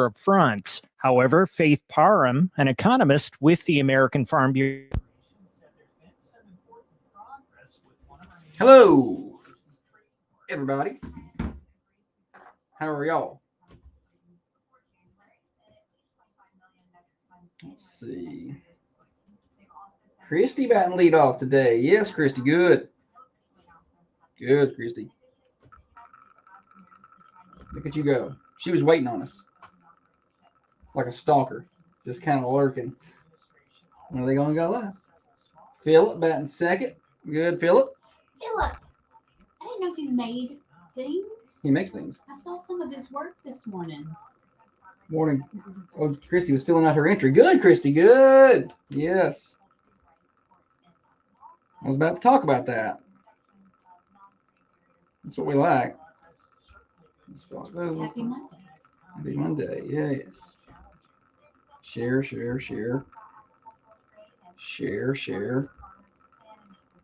of fronts. However, Faith Parham, an economist with the American Farm Bureau. Hello, everybody. How are y'all? Let's see. Christy batting lead off today. Yes, Christy, good. Good, Christy. Look at you go. She was waiting on us. Like a stalker. Just kind of lurking. When are they going to go live? Philip batting second. Good, Philip. Philip, I didn't know you made things. He makes things. I saw some of his work this morning. Morning. Oh, Christy was filling out her entry. Good, Christy. Good. Yes. I was about to talk about that. That's what we like. Happy Monday. Happy Monday. Yes. Share. Share.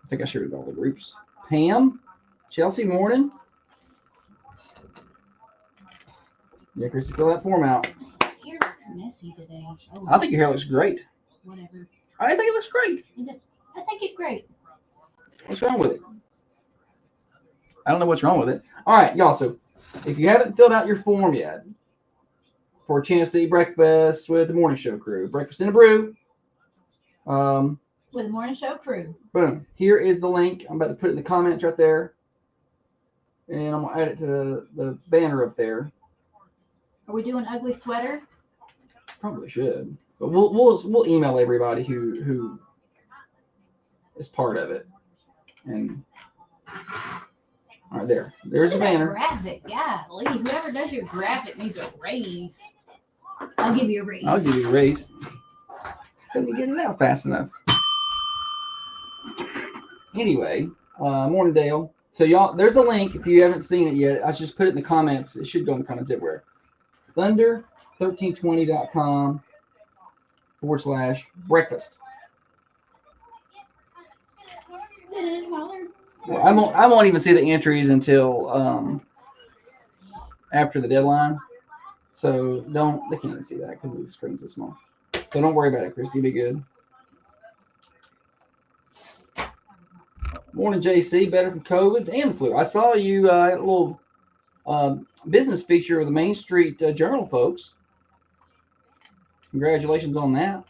I think I shared with all the groups. Pam, Chelsea, morning. Yeah, Christy, fill that form out. My hair looks messy today. Oh, I think your hair looks great. Whatever. I think it looks great. I think it's great. What's wrong with it? I don't know what's wrong with it. All right, y'all. So if you haven't filled out your form yet for a chance to eat breakfast with the morning show crew, breakfast in a brew. With the morning show crew. Boom. Here is the link. I'm about to put it in the comments right there. And I'm going to add it to the banner up there. Are we doing ugly sweater? Probably should. But we'll email everybody who is part of it. And all right, there's the banner. Graphic, golly. Whoever does your graphic needs a raise. I'll give you a raise. I'll give you a raise. Couldn't be getting it out fast enough. Anyway, morning, Dale. So y'all, there's the link. If you haven't seen it yet, I just put it in the comments. It should go in the comments everywhere. Thunder1320.com/breakfast. Well, I won't even see the entries until after the deadline. So they can't even see that because the screen's so small. So don't worry about it, Christy. Be good. Morning, JC. Better from COVID and the flu. I saw you a little business feature of the Main Street Journal, folks. Congratulations on that.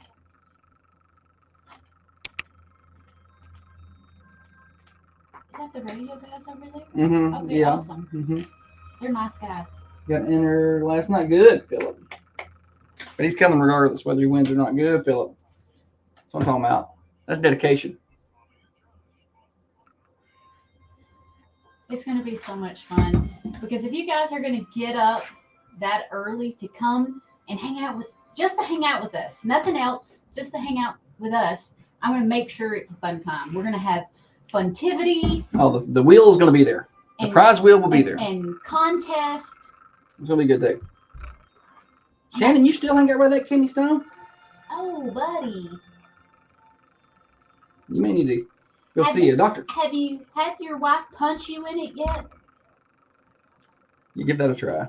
Is that the radio guys over there? Mm-hmm. Okay, Yeah. awesome. Mm-hmm. They're nice guys. Got entered last night. Good, Philip. But he's coming regardless whether he wins or not. Good, Philip. That's what I'm talking about. That's dedication. It's going to be so much fun because if you guys are going to get up that early to come and hang out with us, nothing else, just to hang out with us, I'm going to make sure it's a fun time. We're going to have funtivities. Oh, the wheel is going to be there. The prize wheel will be there. And contests. It's going to be a good day. Shannon, you still hang out by that kidney stone? Oh, buddy. You may need to go see a doctor. Have you had your wife punch you in it yet? You give that a try.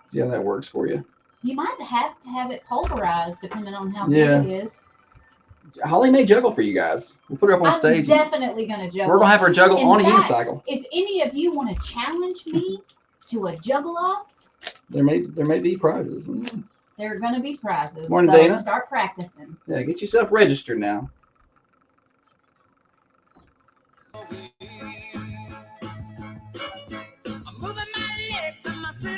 See how that works for you. You might have to have it pulverized depending on how big it is. Holly may juggle for you guys. We'll put her up on stage. I'm definitely going to juggle. We're going to have her juggle on a unicycle. If any of you want to challenge me to a juggle off, there may be prizes. There are going to be prizes. Morning, so Dana. Start practicing. Yeah, get yourself registered now.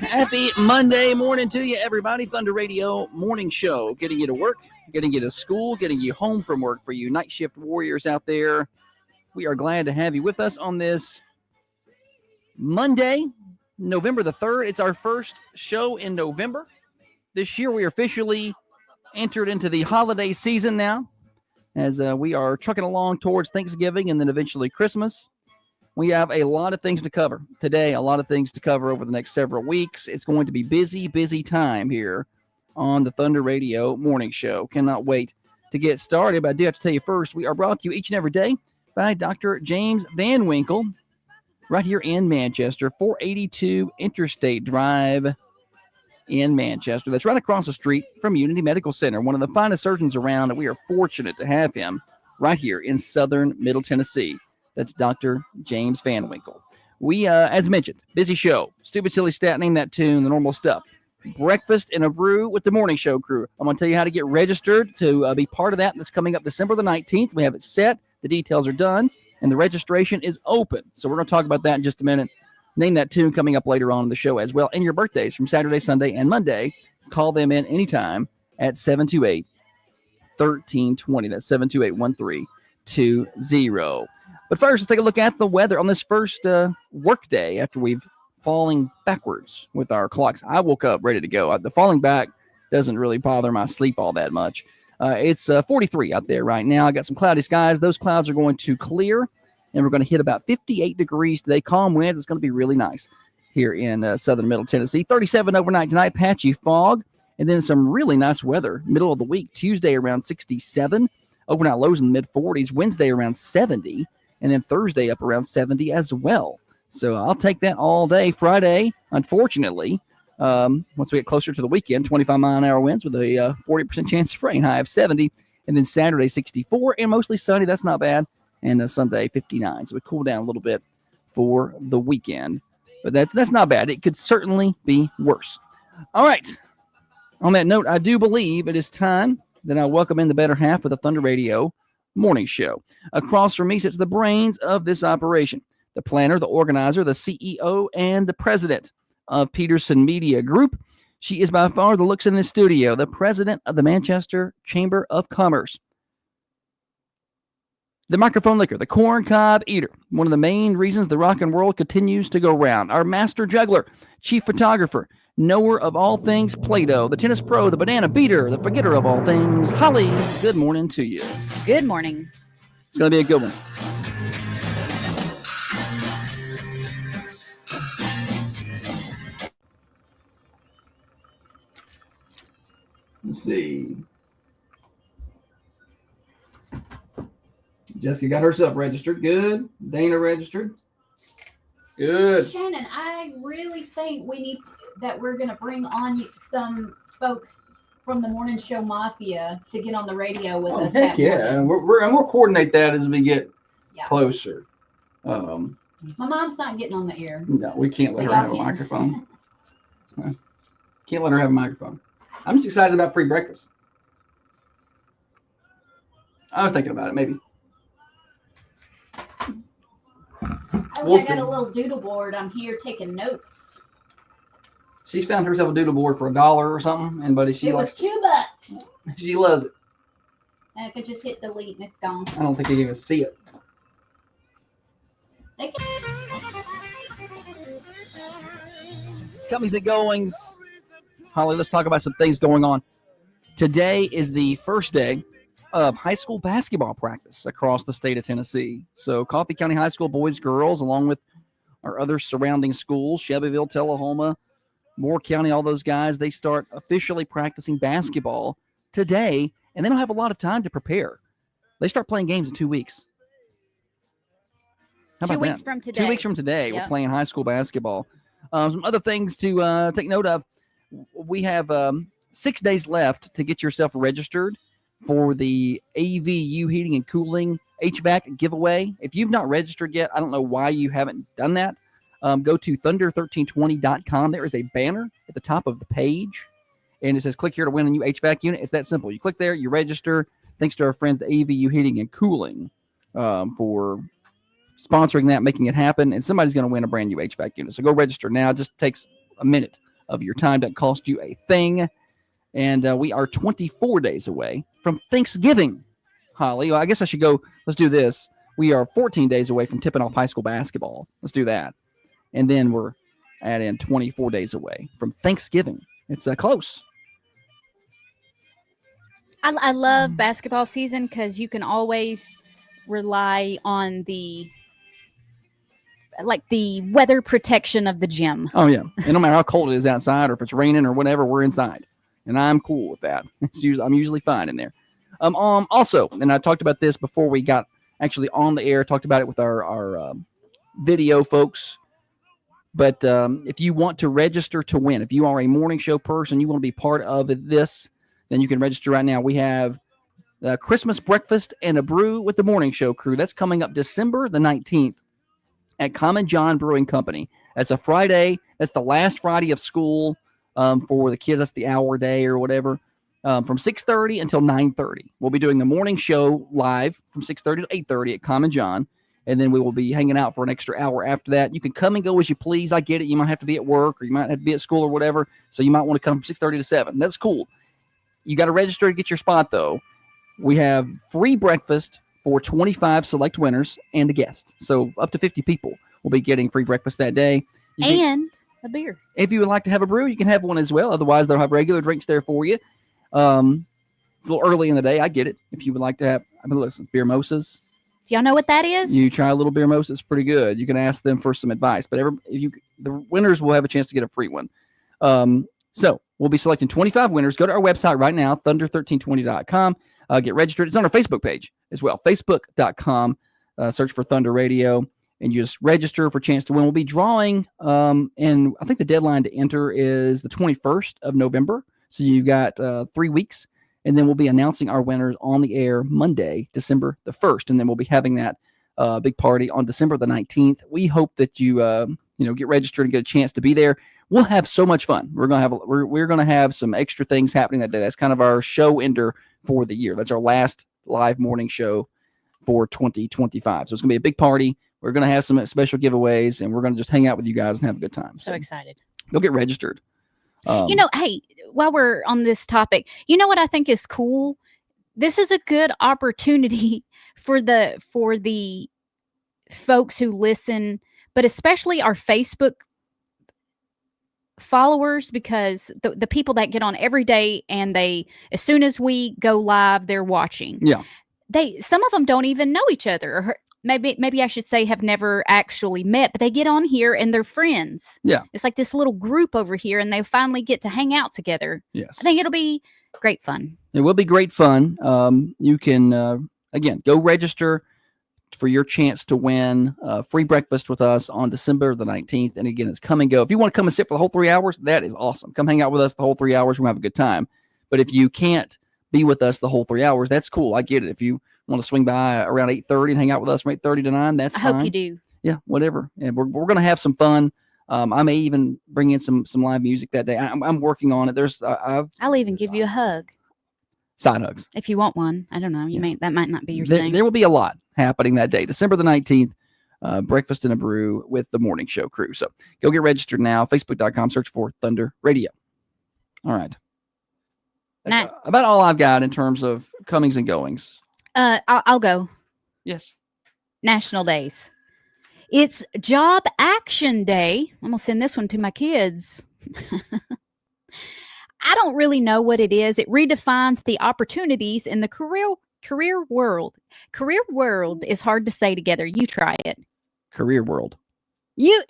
Happy Monday morning to you, everybody. Thunder Radio Morning Show. Getting you to work, getting you to school, getting you home from work for you night shift warriors out there. We are glad to have you with us on this Monday, November the 3rd. It's our first show in November. This year we are officially entered into the holiday season now as we are trucking along towards Thanksgiving and then eventually Christmas. We have a lot of things to cover today, a lot of things to cover over the next several weeks. It's going to be busy time here on the Thunder Radio Morning Show. Cannot wait to get started, but I do have to tell you first, we are brought to you each and every day by Dr. James Van Winkle, right here in Manchester, 482 Interstate Drive in Manchester. That's right across the street from Unity Medical Center, one of the finest surgeons around, and we are fortunate to have him right here in southern Middle Tennessee. That's Dr. James Van Winkle. We, as mentioned, busy show. Stupid Silly Stat, name that tune, the normal stuff. Breakfast and a Brew with the Morning Show crew. I'm going to tell you how to get registered to be part of that. That's coming up December the 19th. We have it set. The details are done, and the registration is open. So we're going to talk about that in just a minute. Name that tune coming up later on in the show as well. And your birthdays from Saturday, Sunday, and Monday. Call them in anytime at 728-1320. That's 728-1320. But first, let's take a look at the weather on this first work day after we've falling backwards with our clocks. I woke up ready to go. The falling back doesn't really bother my sleep all that much. It's 43 out there right now. I got some cloudy skies. Those clouds are going to clear, and we're going to hit about 58 degrees today. Calm winds. It's going to be really nice here in southern Middle Tennessee. 37 overnight tonight, patchy fog, and then some really nice weather middle of the week. Tuesday around 67, overnight lows in the mid-40s. Wednesday around 70, and then Thursday up around 70 as well. So I'll take that all day. Friday, unfortunately, once we get closer to the weekend, 25-mile-an-hour winds with a 40% chance of rain, high of 70. And then Saturday, 64, and mostly sunny. That's not bad. And Sunday, 59. So we cool down a little bit for the weekend. But that's not bad. It could certainly be worse. All right. On that note, I do believe it is time that I welcome in the better half of the Thunder Radio Morning Show. Across from me sits the brains of this operation, the planner, the organizer, the CEO, and the president of Peterson Media Group. She is by far the looks in this studio, the president of the Manchester Chamber of Commerce, the microphone licker, the corn cob eater, one of the main reasons the rock and world continues to go round, our master juggler, chief photographer, knower of all things Play-Doh, the tennis pro, the banana beater, the forgetter of all things, Holly. Good morning to you. Good morning. It's going to be a good one. Let's see. Jessica got herself registered. Good. Dana registered. Good. Shannon, I really think we're going to bring on some folks from the Morning Show Mafia to get on the radio with us. Heck yeah. And we'll coordinate that as we get closer. My mom's not getting on the air. No, we can't let her have a microphone. Can't let her have a microphone. I'm just excited about free breakfast. I was thinking about it, maybe. I got a little doodle board. I'm here taking notes. She's found herself a doodle board for $1 or something, and buddy, it was $2. She loves it. And I could just hit delete and it's gone. I don't think you can even see it. Comings and goings. Holly, let's talk about some things going on. Today is the first day of high school basketball practice across the state of Tennessee. So Coffee County High School boys, girls, along with our other surrounding schools, Shelbyville, Tullahoma, Moore County, all those guys, they start officially practicing basketball today, and they don't have a lot of time to prepare. They start playing games in 2 weeks. How about 2 weeks from today. 2 weeks from today, Yep. We're playing high school basketball. Some other things to take note of. We have 6 days left to get yourself registered for the AVU Heating and Cooling HVAC giveaway. If you've not registered yet, I don't know why you haven't done that. Go to thunder1320.com. There is a banner at the top of the page, and it says click here to win a new HVAC unit. It's that simple. You click there, you register. Thanks to our friends at AVU Heating and Cooling for sponsoring that, making it happen, and somebody's going to win a brand new HVAC unit. So go register now. It just takes a minute of your time. Doesn't cost you a thing. And we are 24 days away from Thanksgiving, Holly. Well, I guess I should go. Let's do this. We are 14 days away from tipping off high school basketball. Let's do that. And then we're in 24 days away from Thanksgiving. It's close. I love basketball season because you can always rely on the weather protection of the gym. Oh, yeah. And no matter how cold it is outside or if it's raining or whatever, we're inside. And I'm cool with that. I'm usually fine in there. Also, and I talked about this before we got actually on the air, talked about it with our video, folks. But if you want to register to win, if you are a morning show person, you want to be part of this, then you can register right now. We have Christmas breakfast and a brew with the morning show crew. That's coming up December the 19th at Common John Brewing Company. That's a Friday. That's the last Friday of school for the kids. That's the hour day or whatever. From 6:30 until 9:30. We'll be doing the morning show live from 6:30 to 8:30 at Common John. And then we will be hanging out for an extra hour after that. You can come and go as you please. I get it. You might have to be at work or you might have to be at school or whatever. So you might want to come from 6:30 to 7. That's cool. You got to register to get your spot, though. We have free breakfast for 25 select winners and a guest. So up to 50 people will be getting free breakfast that day. And a beer. If you would like to have a brew, you can have one as well. Otherwise, they'll have regular drinks there for you. It's a little early in the day. I get it. If you would like to have, listen, beer mimosas. Do y'all know what that is? You try a little beer mimosa, it's pretty good. You can ask them for some advice, but the winners will have a chance to get a free one. So we'll be selecting 25 winners. Go to our website right now, thunder1320.com. Get registered. It's on our Facebook page as well, facebook.com. Search for Thunder Radio, and you just register for a chance to win. We'll be drawing, and I think the deadline to enter is the 21st of November. So you've got 3 weeks. And then we'll be announcing our winners on the air Monday, December the 1st. And then we'll be having that big party on December the 19th. We hope that you get registered and get a chance to be there. We'll have so much fun. We're gonna have some extra things happening that day. That's kind of our show ender for the year. That's our last live morning show for 2025. So it's gonna be a big party. We're gonna have some special giveaways, and we're gonna just hang out with you guys and have a good time. So excited. Go get registered. Hey, while we're on this topic, you know what I think is cool? This is a good opportunity for the folks who listen, but especially our Facebook followers, because the people that get on every day and as soon as we go live, they're watching. Yeah. Some of them don't even know each other, or maybe I should say have never actually met, but they get on here and they're friends. Yeah. It's like this little group over here, and they finally get to hang out together. Yes. I think it'll be great fun. It will be great fun. You can, again, go register for your chance to win free breakfast with us on December the 19th. And again, it's come and go. If you want to come and sit for the whole 3 hours, that is awesome. Come hang out with us the whole 3 hours. We'll have a good time. But if you can't be with us the whole 3 hours, that's cool. I get it. If you want to swing by around 8:30 and hang out with us from 8:30 to 9, that's fine. I hope you do. Yeah, whatever. And we're going to have some fun. I may even bring in some live music that day. I'm working on it. I'll even give you a hug side hugs if you want one. I don't know. That might not be your there, thing. There will be a lot happening that day, December the 19th. Breakfast and a brew with the morning show crew. So go get registered now. Facebook.com. Search for Thunder Radio. All right. That's about all I've got in terms of comings and goings. I'll go. Yes. National days. It's Job Action Day. I'm going to send this one to my kids. I don't really know what it is. It redefines the opportunities in the career world. Career world is hard to say together. You try it. Career world. You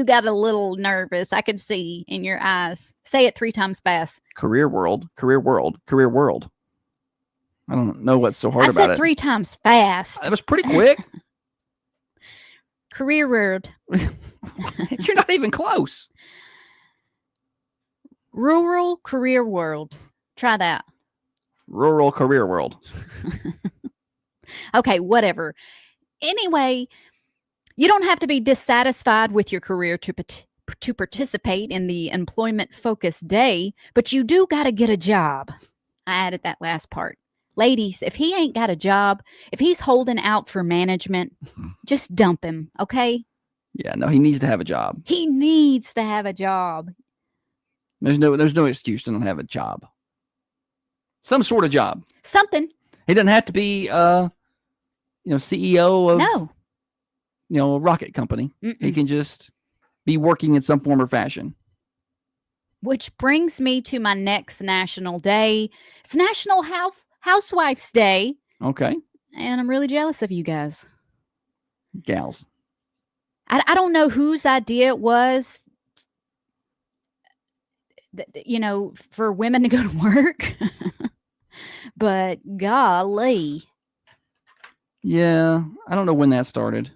got a little nervous. I could see in your eyes. Say it 3 times fast. Career world. Career world. Career world. I don't know what's so hard about it. I said 3 times fast. That was pretty quick. Career world. You're not even close. Rural career world. Try that. Rural career world. Okay, whatever. Anyway, you don't have to be dissatisfied with your career to participate in the employment-focused day, but you do got to get a job. I added that last part. Ladies, if he ain't got a job, if he's holding out for management, just dump him, okay? Yeah, no, he needs to have a job. He needs to have a job. There's no excuse to not have a job. Some sort of job. Something. He doesn't have to be CEO of a rocket company. Mm-mm. He can just be working in some form or fashion. Which brings me to my next national day. It's National Housewives Day. Okay. And I'm really jealous of you guys. Gals. I don't know whose idea it was, for women to go to work. But golly. Yeah, I don't know when that started.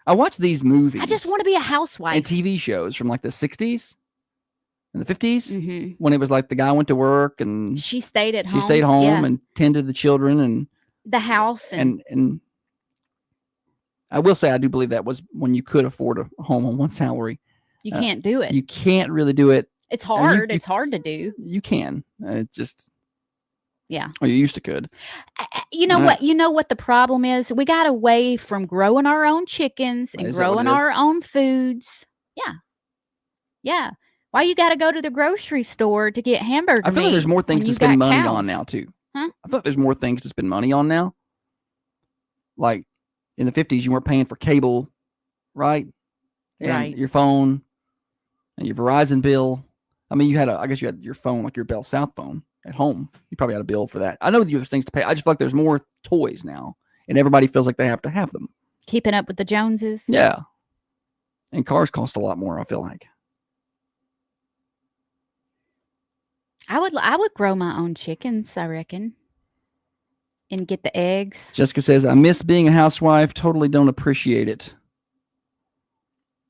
I watch these movies. I just want to be a housewife. and TV shows from like the 60s and the 50s Hmm. when it was like the guy went to work and She stayed at she home. stayed home Yeah. and tended the children and The house and I will say I do believe that was when you could afford a home on one salary. you can't do it. You can't really do it. It's you- hard. you- It's hard to do. You can. It just Yeah. Or you used to could. You know Right. what? You know what the problem is? We got away from growing our own chickens and Is that what growing it is? our own foods. Yeah. Yeah. Why you got to go to the grocery store to get hamburger I feel like meat there's more things when to you spend got money cows? on now too. Huh? I feel like there's more things to spend money on now. Like in the 50s, you weren't paying for cable, right? And Right. your phone and your Verizon bill. I mean, I guess you had your phone, like your Bell South phone at home. You probably had a bill for that. I know that you have things to pay. I just feel like there's more toys now, and everybody feels like they have to have them. Keeping up with the Joneses. Yeah. And cars cost a lot more, I feel like. I would grow my own chickens, I reckon. And get the eggs. Jessica says, I miss being a housewife. Totally don't appreciate it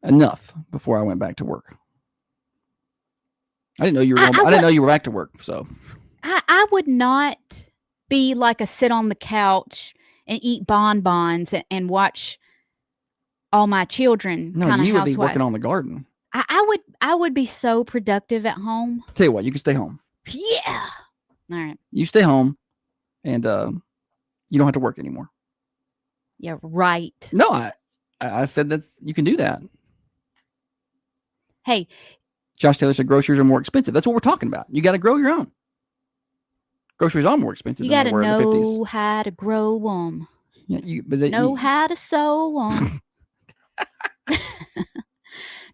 enough before I went back to work. I didn't know you were. I I didn't know you were back to work. So I would not be like a sit on the couch and eat bonbons and watch all my children no, kind of you would be housewife. working on the garden. I would be so productive at home. Tell you what, you can stay home. Yeah. All right. You stay home, and you don't have to work anymore. Yeah. Right. No, I said that you can do that. Hey, Josh Taylor said groceries are more expensive. That's what we're talking about. You got to grow your own. Groceries are more expensive you than got they to were in the 50s. know how to grow them. Yeah, but they, Know how to sew them.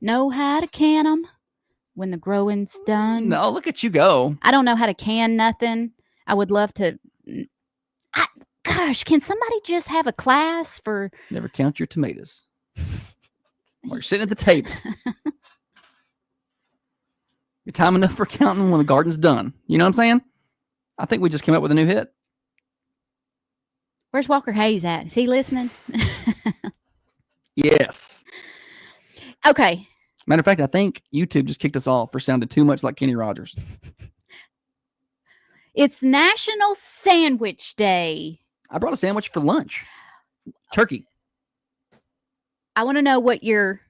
Know how to can them when the growing's done. No, look at you go. I don't know how to can nothing. I would love to. Gosh, can somebody just have a class for? Never count your tomatoes. While you're sitting at the table. Your time enough for counting when the garden's done. You know what I'm saying? I think we just came up with a new hit. Where's Walker Hayes at? Is he listening? Yes. Okay. Matter of fact, I think YouTube just kicked us off for sounding too much like Kenny Rogers. It's National Sandwich Day. I brought a sandwich for lunch. Turkey. I want to know what your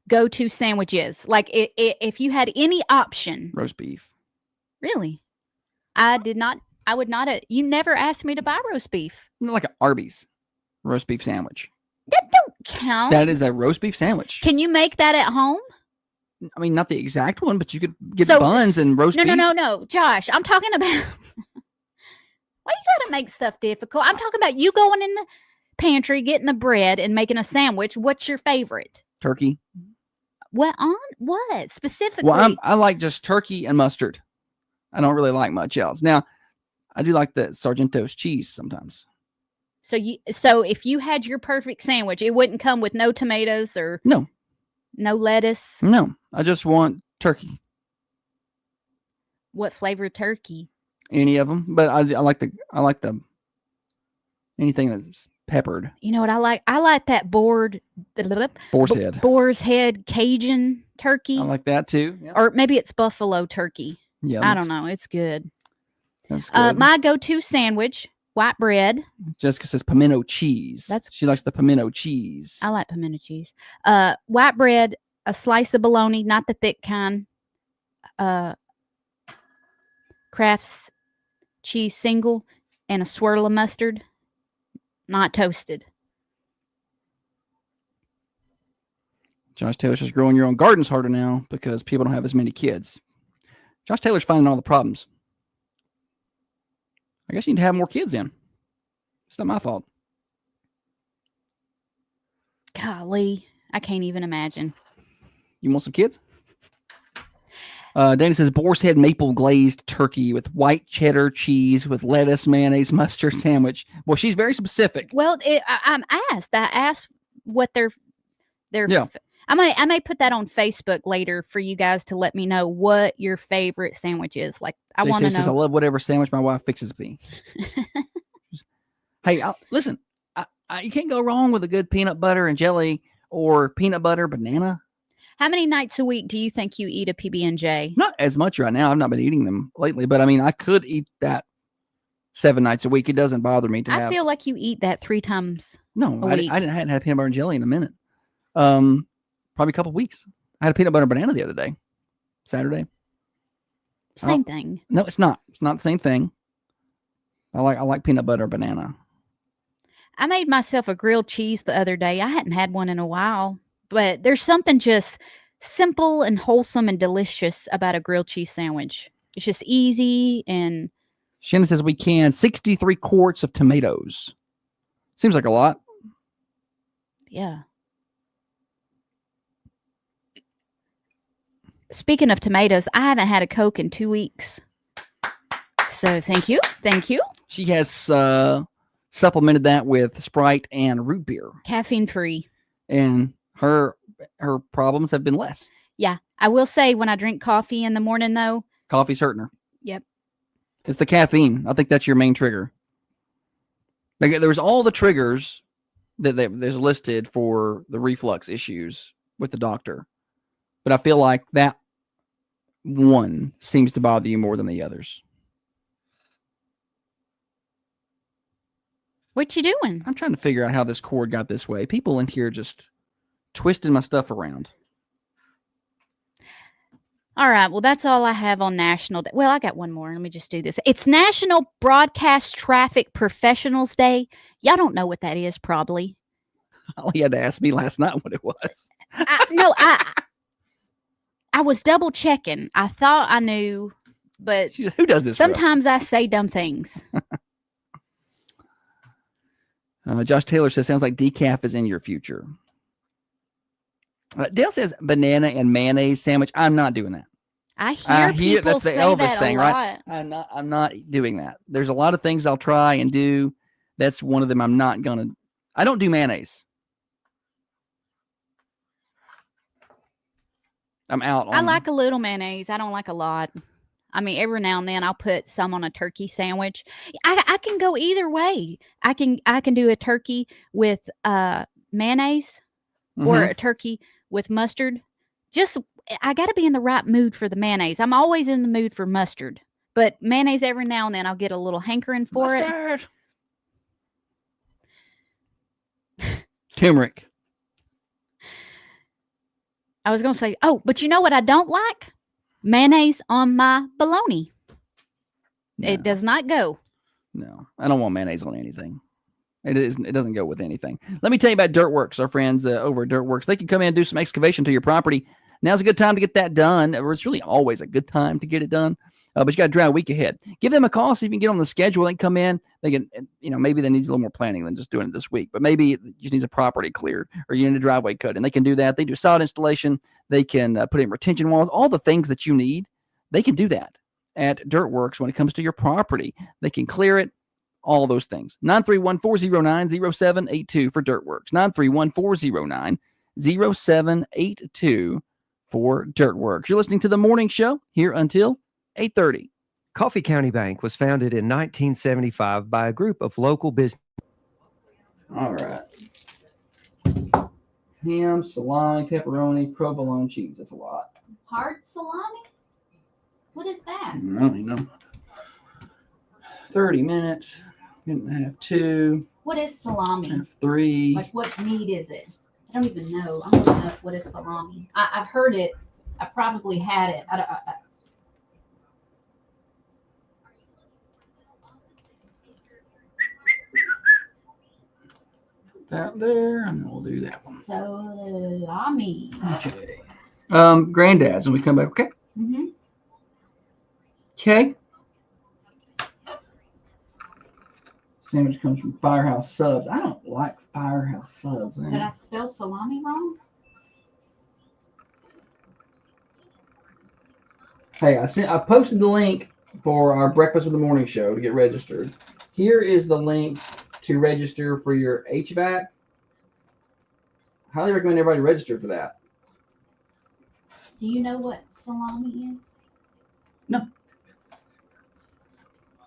go-to sandwich is. Like if you had any option. Roast beef. Really? I would not. You never asked me to buy roast beef. Like an Arby's roast beef sandwich. That don't count. That is a roast beef sandwich. Can you make that at home? I mean, not the exact one, but you could get So- buns and roast beef. No, Josh. I'm talking about. Why you gotta make stuff difficult? I'm talking about you going in the pantry, getting the bread, and making a sandwich. What's your favorite? Turkey. What specifically? Well, I like just turkey and mustard. I don't really like much else. Now, I do like the Sargento's cheese sometimes. So if you had your perfect sandwich, it wouldn't come with no tomatoes or No, lettuce. no, I just want turkey. What flavor turkey? Any of them, but I like the anything that's peppered. You know what I like? I like that Boar's head. boar's head Cajun turkey, I like that too. Yeah, or maybe it's buffalo turkey. yeah, I don't know. It's good. That's good. My go-to sandwich: white bread. Jessica says pimento cheese. She likes the pimento cheese. I like pimento cheese. White bread, a slice of bologna, not the thick kind. Kraft's cheese single, and a swirl of mustard, not toasted. Josh Taylor says growing your own garden's harder now because people don't have as many kids. Josh Taylor's finding all the problems. I guess you need to have more kids in. It's not my fault. Golly, I can't even imagine. You want some kids? Danny says boar's head maple glazed turkey with white cheddar cheese with lettuce, mayonnaise, mustard sandwich. Well, she's very specific. Well, I asked what their Yeah. I may put that on Facebook later for you guys to let me know what your favorite sandwich is. Like, I want to Says, I know. love whatever sandwich my wife fixes me. Hey, listen, I You can't go wrong with a good peanut butter and jelly or peanut butter banana. How many nights a week do you think you eat a PB&J? Not as much right now. I've not been eating them lately, but I mean, I could eat that 7 nights a week. It doesn't bother me to I have. feel like you eat that 3 times. No, a week. I hadn't had peanut butter and jelly in a minute. Probably a couple weeks. I had a peanut butter and banana the other day, Saturday. Same thing. No, it's not. It's not the same thing. I like peanut butter and banana. I made myself a grilled cheese the other day. I hadn't had one in a while, but there's something just simple and wholesome and delicious about a grilled cheese sandwich. It's just easy and Shannon says we can 63 quarts of tomatoes. Seems like a lot. yeah. Speaking of tomatoes, I haven't had a Coke in 2 weeks. So thank you. Thank you. She has supplemented that with Sprite and root beer, Caffeine free. and her problems have been less. Yeah. I will say when I drink coffee in the morning though. Coffee's hurting her. Yep. It's the caffeine. I think that's your main trigger. Like, there's all the triggers that there's listed for the reflux issues with the doctor, but I feel like that one seems to bother you more than the others. What you doing? I'm trying to figure out how this cord got this way. People in here just twisting my stuff around. All right. Well, that's all I have on National Day. Well, I got one more. Let me just do this. It's National Broadcast Traffic Professionals Day. Y'all don't know what that is, probably. All you had to ask me last night what it was. I was double checking. I thought I knew, but She said, who does this for us? sometimes I say dumb things. Josh Taylor says, sounds like decaf is in your future. Dale says banana and mayonnaise sandwich. I'm not doing that. I hear people that's the say Elvis that thing, a right? lot. I'm not doing that. There's a lot of things I'll try and do. That's one of them. I don't do mayonnaise. I'm out on I like a little mayonnaise. I don't like a lot. I mean, every now and then I'll put some on a turkey sandwich. I can go either way. I can do a turkey with mayonnaise or a turkey with mustard. Just I got to be in the right mood for the mayonnaise. I'm always in the mood for mustard, but mayonnaise every now and then I'll get a little hankering for it. Turmeric. I was going to say, oh, but you know what I don't like? Mayonnaise on my bologna. It No. does not go. No, I don't want mayonnaise on anything. It doesn't go with anything. Let me tell you about Dirtworks, our friends over at Dirtworks. They can come in and do some excavation to your property. Now's a good time to get that done. It's really always a good time to get it done. But you got a dry week ahead. Give them a call, see if you can get on the schedule. They can come in. They can, maybe that needs a little more planning than just doing it this week. But maybe it just needs a property cleared or you need a driveway cut. And they can do that. They do solid installation. They can put in retention walls. All the things that you need, they can do that at Dirtworks when it comes to your property. They can clear it. All those things. 931-409-0782 for Dirtworks. 931-409-0782 for Dirtworks. You're listening to The Morning Show here until 8:30. Coffee County Bank was founded in 1975 by a group of local business. All right. Ham, salami, pepperoni, provolone cheese. That's a lot. Hard salami? What is that? I don't even know. 30 minutes. Didn't have 2. What is salami? Have 3. Like, what meat is it? I don't even know. I'm looking up what is salami. I've heard it. I probably had it. That there, and we'll do that one. Salami. Okay. Granddad's, and we come back. Okay. Mm-hmm. Okay. Sandwich comes from Firehouse Subs. I don't like Firehouse Subs. Did I spell salami wrong? Hey, I posted the link for our Breakfast with the Morning Show to get registered. Here is the link to register for your HVAC. Highly recommend everybody register for that. Do you know what salami is? No.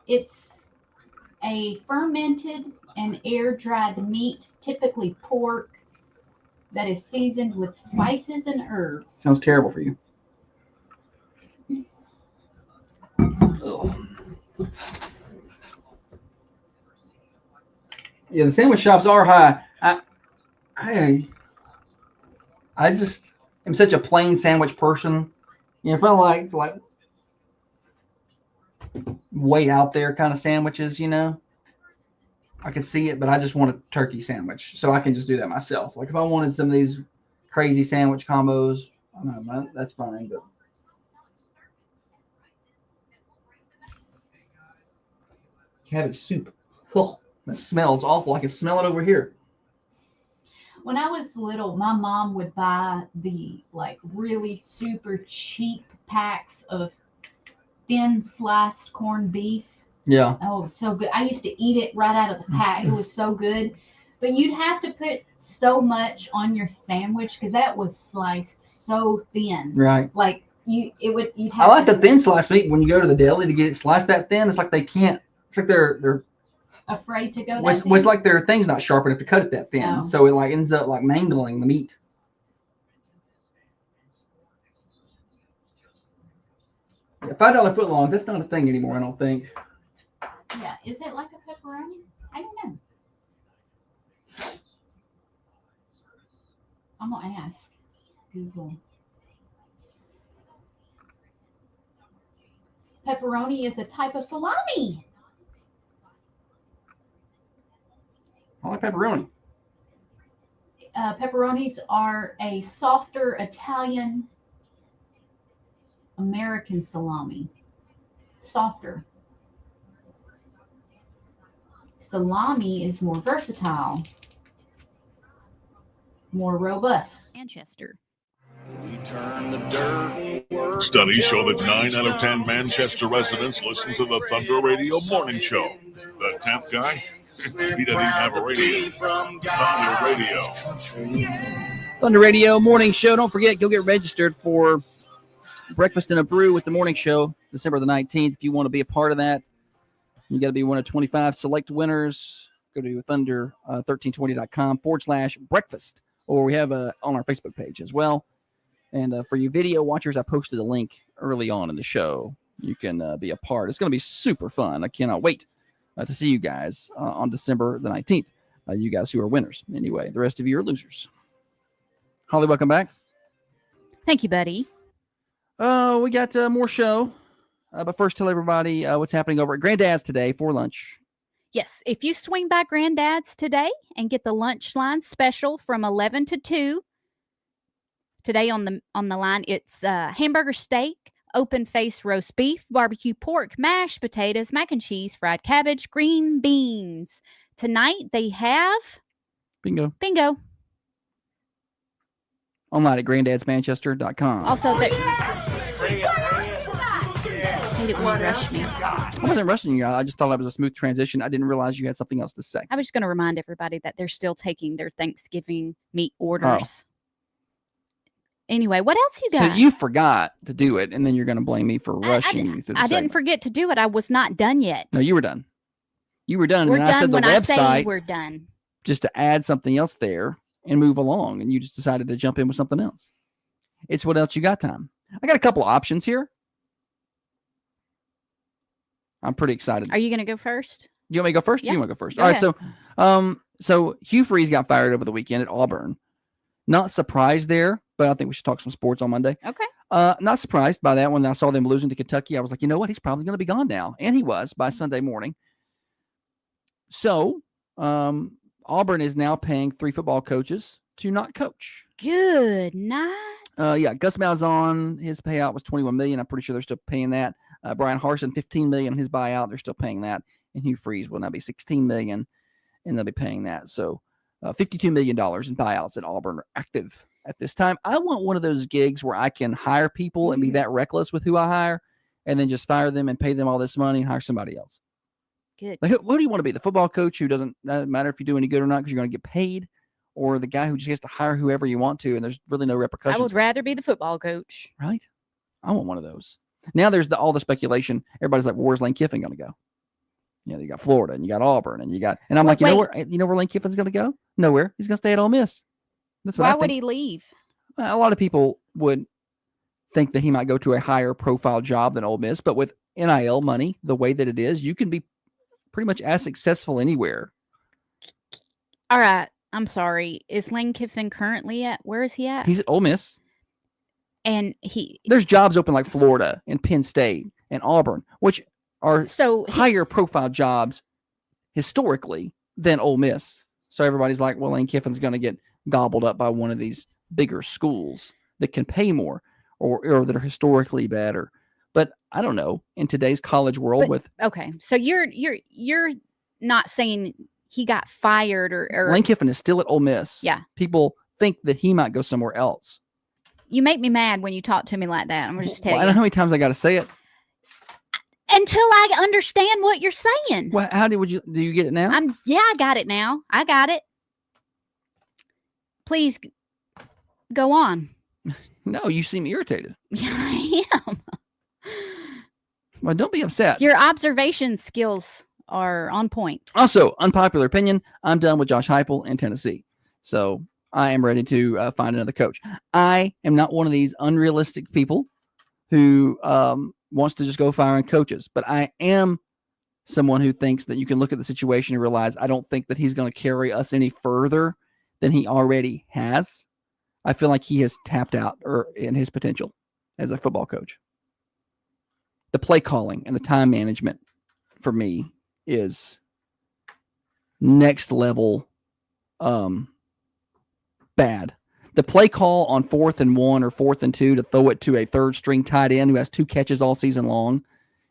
It's a fermented and air-dried meat, typically pork, that is seasoned with spices and herbs. Sounds terrible for you. Ugh. Yeah, the sandwich shops are high. I just am such a plain sandwich person. You know, if I like way out there kind of sandwiches, you know, I can see it, but I just want a turkey sandwich, so I can just do that myself. Like if I wanted some of these crazy sandwich combos, I don't know, that's fine. But cabbage soup, oh, that smells awful. I can smell it over here. When I was little, my mom would buy the like really super cheap packs of thin sliced corned beef. Yeah. Oh, so good. I used to eat it right out of the pack. It was so good. But you'd have to put so much on your sandwich because that was sliced so thin. Right. Like you'd I have like to the thin sliced meat when you go to the deli to get it sliced that thin. It's like they can't. It's like they're afraid to go that was thin. like their thing's not sharp enough to cut it that thin, Oh. so it like ends up like mangling the meat. Yeah, $5 footlongs, that's not a thing anymore, I don't think. Yeah, is it like a pepperoni? I don't know. I'm gonna ask Google. Pepperoni is a type of salami. I like pepperoni. Pepperonis are a softer Italian American salami. Softer. Salami is more versatile, more robust. Manchester. Studies show that 9 out of 10 Manchester residents listen to the Thunder Radio Morning Show. The 10th guy? He doesn't even have a radio. Thunder Radio. Thunder Radio Morning Show. Don't forget, go get registered for Breakfast in a Brew with the Morning Show, December the 19th. If you want to be a part of that, you got to be one of 25 select winners. Go to thunder1320.com/breakfast, or we have on our Facebook page as well. And for you video watchers, I posted a link early on in the show. You can be a part. It's going to be super fun. I cannot wait to see you guys on December the 19th. You guys who are winners. Anyway, the rest of you are losers. Holly, welcome back. Thank you, buddy. We got more show. But first, tell everybody what's happening over at Granddad's today for lunch. Yes, if you swing by Granddad's today and get the lunch line special from 11 to 2, today on the line, it's hamburger steak, open face roast beef, barbecue pork, mashed potatoes, mac and cheese, fried cabbage, green beans. Tonight they have Bingo. Online at granddadsmanchester.com. Also, they hate it when you rush me. I wasn't rushing you. I just thought it was a smooth transition. I didn't realize you had something else to say. I was just going to remind everybody that they're still taking their Thanksgiving meat orders. Anyway, what else you got? So you forgot to do it, and then you're going to blame me for rushing you through the I didn't segment. forget to do it. I was not done yet. No, you were done. You were done. We're and then done I said the when I say website we're done. just to add something else there and move along, and you just decided to jump in with something else. It's what else you got time. I got a couple of options here. I'm pretty excited. Are you going to go first? Do you want me to go first? Yeah. You want to go first? Go All right. ahead. So Hugh Freeze got fired over the weekend at Auburn. Not surprised there, but I think we should talk some sports on Monday. Okay. Not surprised by that. When I saw them losing to Kentucky, I was like, you know what? He's probably going to be gone now. And he was by Sunday morning. So Auburn is now paying 3 football coaches to not coach. Good night. Gus Malzahn, his payout was $21 million. I'm pretty sure they're still paying that. Brian Harsin, $15 million, his buyout, they're still paying that. And Hugh Freeze will now be $16 million, and they'll be paying that. So $52 million in buyouts at Auburn are active at this time. I want one of those gigs where I can hire people and be that reckless with who I hire, and then just fire them and pay them all this money and hire somebody else. Good. Like, what do you want to be? The football coach who doesn't matter if you do any good or not because you're going to get paid, or the guy who just gets to hire whoever you want to and there's really no repercussions? I would rather be the football coach. Right? I want one of those. Now there's all the speculation. Everybody's like, well, where's Lane Kiffin going to go? You know, you got Florida and you got Auburn and and I'm Wait, like, you know where Lane Kiffin's going to go? Nowhere. He's going to stay at Ole Miss. That's what I Why think. would he leave? A lot of people would think that he might go to a higher profile job than Ole Miss, but with NIL money, the way that it is, you can be pretty much as successful anywhere. All right. I'm sorry. Is Lane Kiffin currently where is he at? He's at Ole Miss. And There's jobs open like Florida and Penn State and Auburn, which are higher profile jobs historically than Ole Miss. So everybody's like, well, Lane Kiffin's going to get gobbled up by one of these bigger schools that can pay more or that are historically better. But I don't know, in today's college world okay. So you're not saying he got fired or Lane Kiffin is still at Ole Miss. Yeah. People think that he might go somewhere else. You make me mad when you talk to me like that. I'm just telling I don't know how many times I got to say it. Until I understand what you're saying. Well, do you get it now? I got it now. I got it. Please go on. No, you seem irritated. I am. Well, don't be upset. Your observation skills are on point. Also, unpopular opinion, I'm done with Josh Heupel in Tennessee. So I am ready to find another coach. I am not one of these unrealistic people who wants to just go firing coaches, but I am someone who thinks that you can look at the situation and realize I don't think that he's going to carry us any further than he already has. I feel like he has tapped out in his potential as a football coach. The play calling and the time management for me is next level bad. The play call on 4th and 1 or 4th and 2 to throw it to a third string tight end who has 2 catches all season long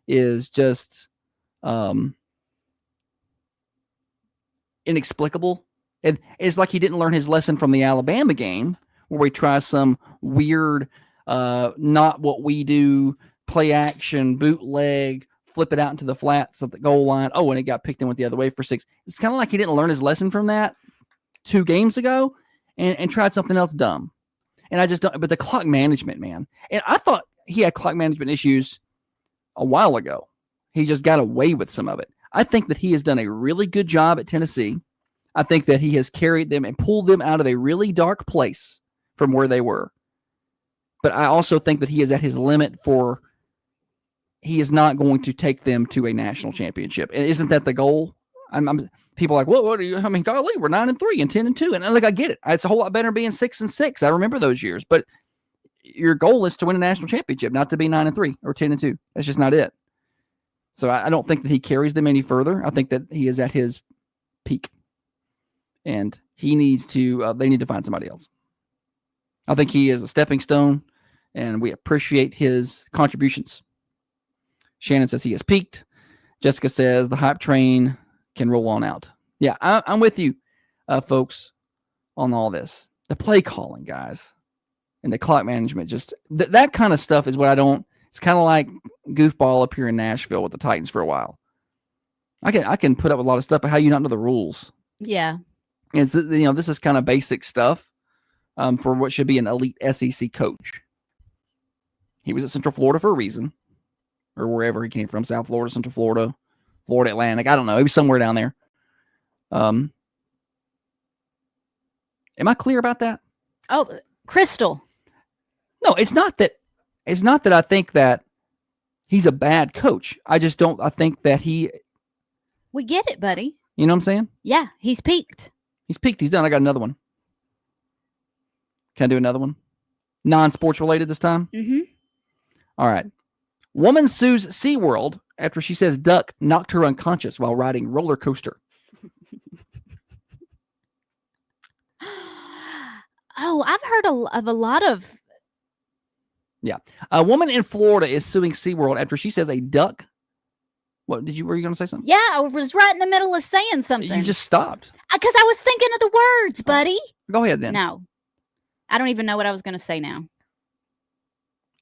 is just inexplicable. It's like he didn't learn his lesson from the Alabama game where he tries some weird, not what we do, play action, bootleg, flip it out into the flats at the goal line. Oh, and it got picked and went the other way for 6. It's kind of like he didn't learn his lesson from that 2 games ago and tried something else dumb. And I just don't, but the clock management, man. And I thought he had clock management issues a while ago. He just got away with some of it. I think that he has done a really good job at Tennessee. I think that he has carried them and pulled them out of a really dark place from where they were. But I also think that he is at his limit he is not going to take them to a national championship. And isn't that the goal? People are like, well, what are you? I mean, golly, we're 9-3 and 10-2. And I get it. It's a whole lot better being 6-6. I remember those years. But your goal is to win a national championship, not to be 9-3 or 10-2. That's just not it. So I don't think that he carries them any further. I think that he is at his peak. And he needs to, they need to find somebody else. I think he is a stepping stone, and we appreciate his contributions. Shannon says he has peaked. Jessica says the hype train can roll on out. Yeah, I'm with you, folks, on all this. The play calling, guys, and the clock management, just that kind of stuff is what I don't. It's kind of like goofball up here in Nashville with the Titans for a while. I can put up with a lot of stuff, but how you not know the rules? Yeah. It's this is kind of basic stuff for what should be an elite SEC coach. He was at Central Florida for a reason, or wherever he came from, South Florida, Central Florida, Florida Atlantic. I don't know. He was somewhere down there. Am I clear about that? Oh, Crystal. No, it's not that I think that he's a bad coach. I just don't. I think that We get it, buddy. You know what I'm saying? Yeah, he's peaked. He's peaked. He's done. I got another one. Can I do another one? Non-sports related this time? Mm-hmm. All right. Woman sues SeaWorld after she says duck knocked her unconscious while riding roller coaster. Oh, I've heard of a lot of. Yeah. A woman in Florida is suing SeaWorld after she says a duck. Were you going to say something? Yeah, I was right in the middle of saying something. You just stopped. Because I was thinking of the words, buddy. Go ahead then. No. I don't even know what I was going to say now.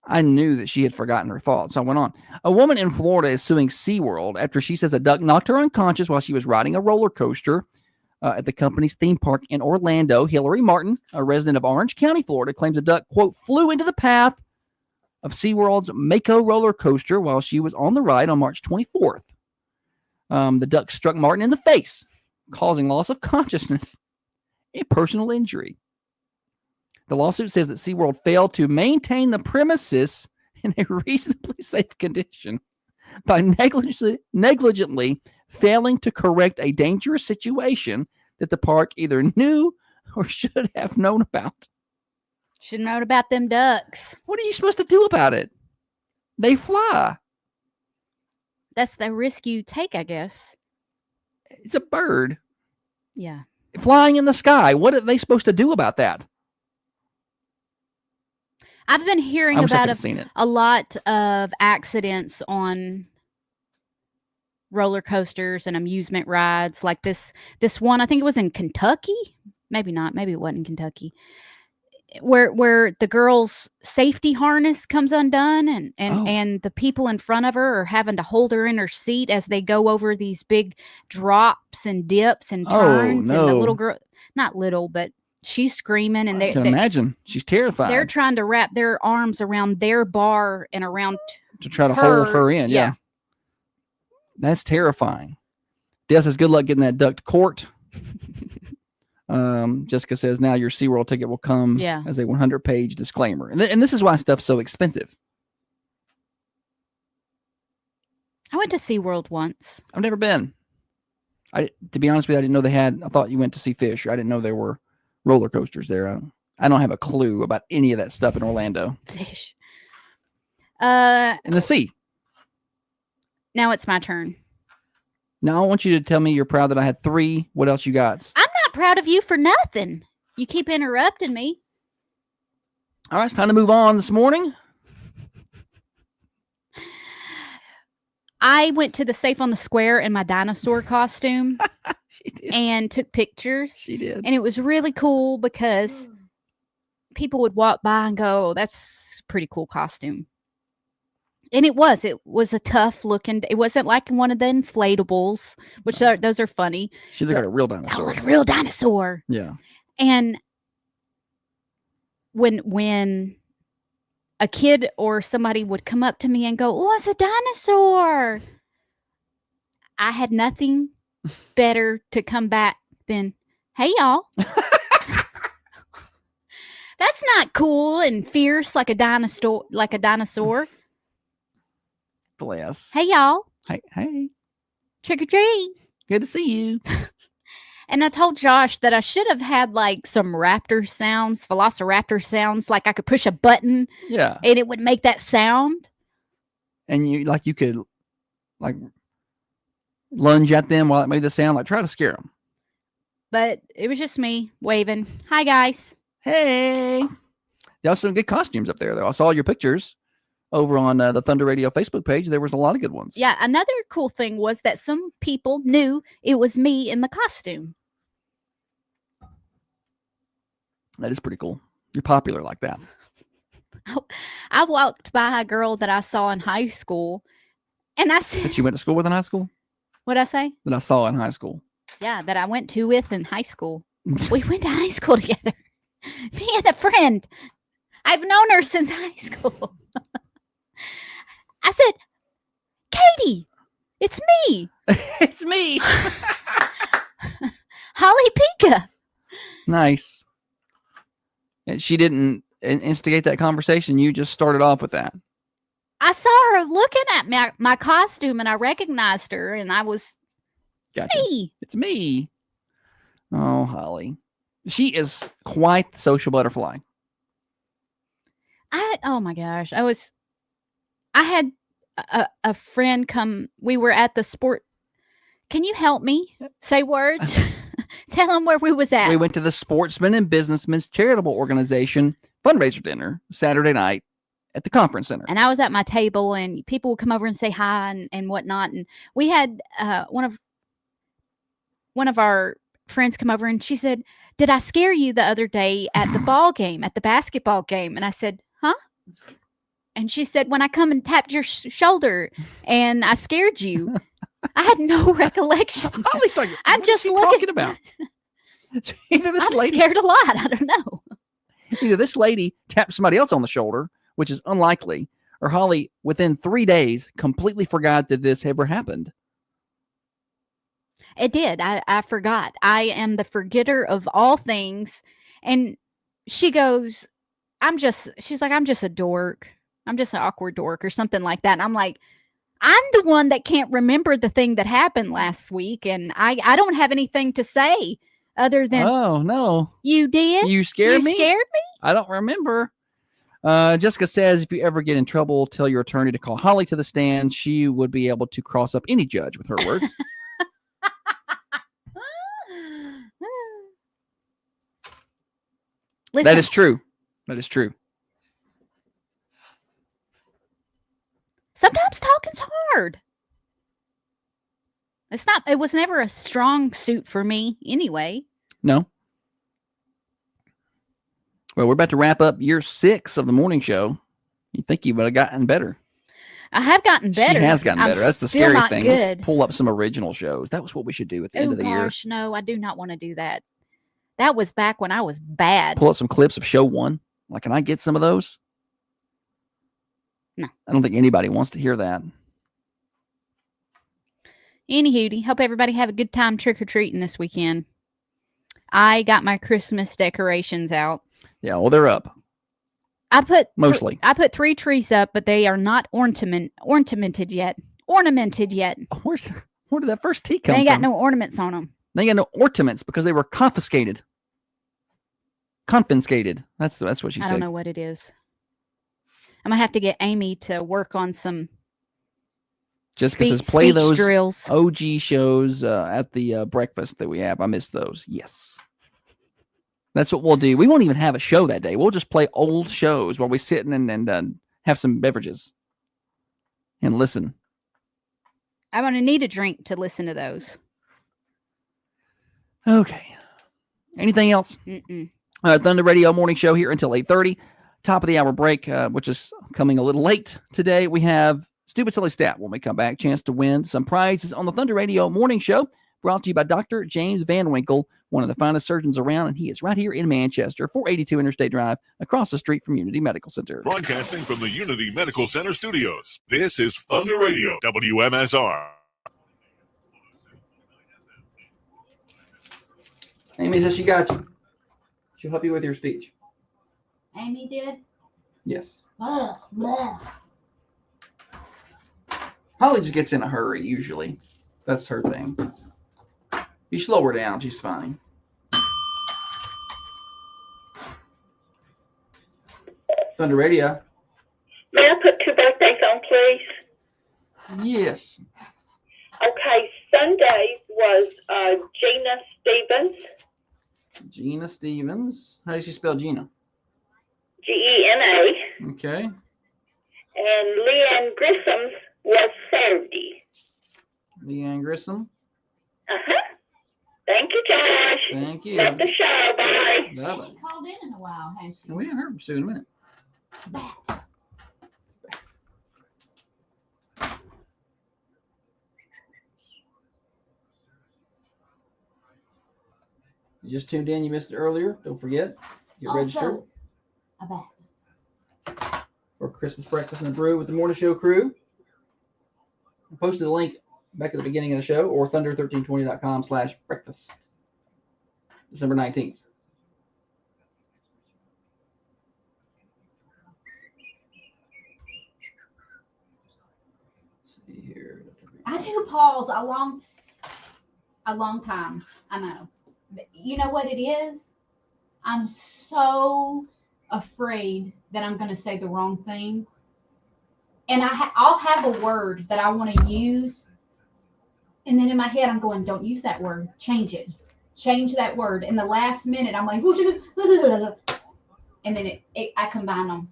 I knew that she had forgotten her thoughts, so I went on. A woman in Florida is suing SeaWorld after she says a duck knocked her unconscious while she was riding a roller coaster at the company's theme park in Orlando. Hillary Martin, a resident of Orange County, Florida, claims a duck, quote, flew into the path of SeaWorld's Mako roller coaster while she was on the ride on March 24th. The duck struck Martin in the face, causing loss of consciousness and personal injury. The lawsuit says that SeaWorld failed to maintain the premises in a reasonably safe condition by negligently failing to correct a dangerous situation that the park either knew or should have known about. Should have known about them ducks. What are you supposed to do about it? They fly. That's the risk you take, I guess. It's a bird Yeah. flying in the sky. What are they supposed to do about that? I've been hearing I wish I about could have seen it. a lot of accidents on roller coasters and amusement rides, like this one. I think it was in Kentucky. Maybe not. Maybe it wasn't in Kentucky. Where the girl's safety harness comes undone and the people in front of her are having to hold her in her seat as they go over these big drops and dips and turns. And the no. little girl, not little, but she's screaming, and I can imagine. She's terrified. they're trying to wrap their arms around their bar and around to try to hold her. her in. Yeah. That's terrifying. Dale says, good luck getting that duck to court. Jessica says, now your SeaWorld ticket will come as a 100-page disclaimer. And this is why stuff's so expensive. I went to SeaWorld once. I've never been. To be honest with you, I didn't know they had. I thought you went to see fish. I didn't know there were roller coasters there. I don't have a clue about any of that stuff in Orlando. Fish. In the sea. Now it's my turn. Now I want you to tell me you're proud that I had 3. What else you got? I'm not proud of you for nothing. You keep interrupting me. All right, it's time to move on this morning. I went to the Safe on the Square in my dinosaur costume She did. and took pictures. She did. And it was really cool because people would walk by and go, oh, that's a pretty cool costume. And it was a tough looking, it wasn't like one of the inflatables, which those are funny. She looked like a real Oh, dinosaur. like a real dinosaur. Yeah. And when a kid or somebody would come up to me and go, oh, it's a dinosaur, I had nothing better to come back than, hey, y'all. That's not cool and fierce like a dinosaur. Bless. Hey, y'all. Hey. Trick or treat. Good to see you. And I told Josh that I should have had like some raptor sounds, velociraptor sounds, like I could push a button Yeah. and it would make that sound. And you could like lunge at them while it made the sound, like try to scare them. But it was just me waving. Hi, guys. Hey. There's some good costumes up there, though. I saw your pictures over on the Thunder Radio Facebook page. There was a lot of good ones. Yeah, another cool thing was that some people knew it was me in the costume. That is pretty cool. You're popular like that. I walked by a girl that I saw in high school, and I said, That you went to school with in high school? what'd I say? That I saw in high school. Yeah, that I went to with in high school. We went to high school together. Me and a friend. I've known her since high school. I said, Katie, it's me. It's me. Holly Pika. Nice. And she didn't instigate that conversation. You just started off with that. I saw her looking at my costume and I recognized her and I was, it's Gotcha. me. It's me. Oh, Holly. She is quite the social butterfly. Oh my gosh. I had a friend come, we were at the sport. Can you help me say words? Tell them where we was at. We went to the Sportsmen and Businessmen's Charitable Organization fundraiser dinner Saturday night at the conference center. And I was at my table and people would come over and say hi and whatnot. And we had one of our friends come over and she said, did I scare you the other day at the ball game, at the basketball game? And I said, huh? And she said, when I come and tapped your shoulder and I scared you. I had no recollection. Holly's like, I'm what just is she looking talking about. It's either this I'm lady, scared a lot. I don't know. either this lady tapped somebody else on the shoulder, which is unlikely, or Holly, within 3 days, completely forgot that this ever happened. It did. I forgot. I am the forgetter of all things. And she goes, she's like, I'm just a dork. I'm just an awkward dork or something like that. And I'm like, I'm the one that can't remember the thing that happened last week. And I don't have anything to say other than, Oh, no. you did? You scared me? Scared me? I don't remember. Jessica says, if you ever get in trouble, tell your attorney to call Holly to the stand. She would be able to cross up any judge with her words. Listen, That is true. That is true. sometimes talking's hard. It was never a strong suit for me anyway. No. Well, we're about to wrap up year 6 of the morning show. You think you would have gotten better. I have gotten better. She has gotten I'm better. That's the still scary not thing. Good. Let's pull up some original shows. That was what we should do at the end Oh of the year. gosh, no, I do not want to do that. That was back when I was bad. Pull up some clips of show 1. Like, can I get some of those? No. I don't think anybody wants to hear that. Anywho, hope everybody have a good time trick-or-treating this weekend. I got my Christmas decorations out. Yeah, well, they're up. Mostly. I put 3 trees up, but they are not ornamented yet. Where did that first tea They come ain't got from? no ornaments on them. They got no ornaments because they were confiscated. Confiscated. That's what she I said. don't know what it is. I'm gonna have to get Amy to work on some Jessica says play speech those drills. OG shows at the breakfast that we have. I miss those. Yes. That's what we'll do. We won't even have a show that day. We'll just play old shows while we sit and have some beverages and listen. I'm gonna need a drink to listen to those. Okay. Anything else? Mm-mm. Thunder Radio Morning Show here until 8:30. Top of the hour break, which is coming a little late today. We have Stupid Silly Stat when we come back. Chance to win some prizes on the Thunder Radio Morning Show. Brought to you by Dr. James Van Winkle, one of the finest surgeons around, and he is right here in Manchester, 482 Interstate Drive, across the street from Unity Medical Center. Broadcasting from the Unity Medical Center studios, this is Thunder Radio, WMSR. Amy says she got you. She'll help you with your speech. Amy did? Yes. Ugh, bleh. Holly just gets in a hurry, usually. That's her thing. You slow her down, she's fine. Thunder Radio. May I put 2 birthdays on, please? Yes. Okay, Sunday was Gina Stevens, Gina Stevens. How does she spell Gina? Gena. Okay. And Leanne Grissom was Saturday. Leanne Grissom. Uh-huh. Thank you, Josh. Thank you. Love the show. Bye. She Love it. ain't called in a while, has she? We haven't heard from Sue in a minute. Bat. You just tuned in, you missed it earlier. Don't forget, get registered Also, a bat. for Christmas breakfast and a brew with the Morning Show crew. I posted a link back at the beginning of the show or thunder1320.com/breakfast. December 19th. Let's see here. I do pause a long time. I know. But you know what it is? I'm so afraid that I'm going to say the wrong thing. And I'll have a word that I want to use. And then in my head, I'm going, don't use that word. Change it. Change that word. In the last minute, I'm like, and then I combine them.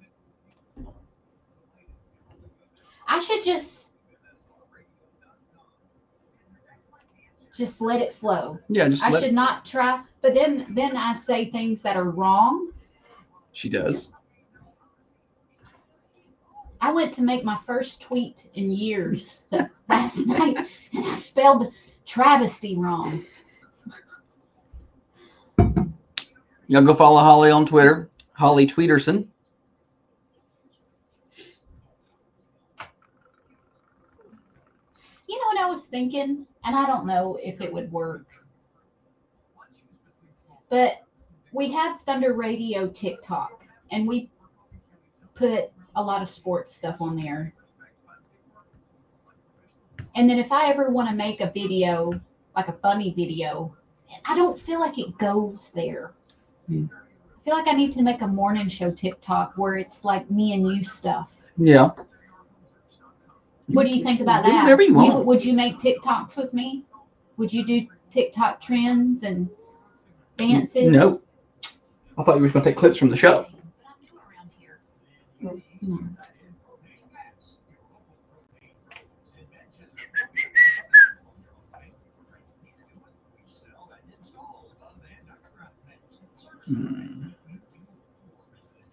I should just let it flow. Yeah, just I should not try. But then I say things that are wrong. She does. I went to make my first tweet in years last night, and I spelled travesty wrong. Y'all go follow Holly on Twitter, Holly Tweederson. You know what I was thinking, and I don't know if it would work, but we have Thunder Radio TikTok, and we put a lot of sports stuff on there. And then if I ever want to make a video, like a funny video, I don't feel like it goes there. I feel like I need to make a morning show TikTok where it's like me and you stuff. Yeah. What do you think about Do that? whatever you want. Would you make TikToks with me? Would you do TikTok trends and dances? No. I thought you were going to take clips from the show. Hmm.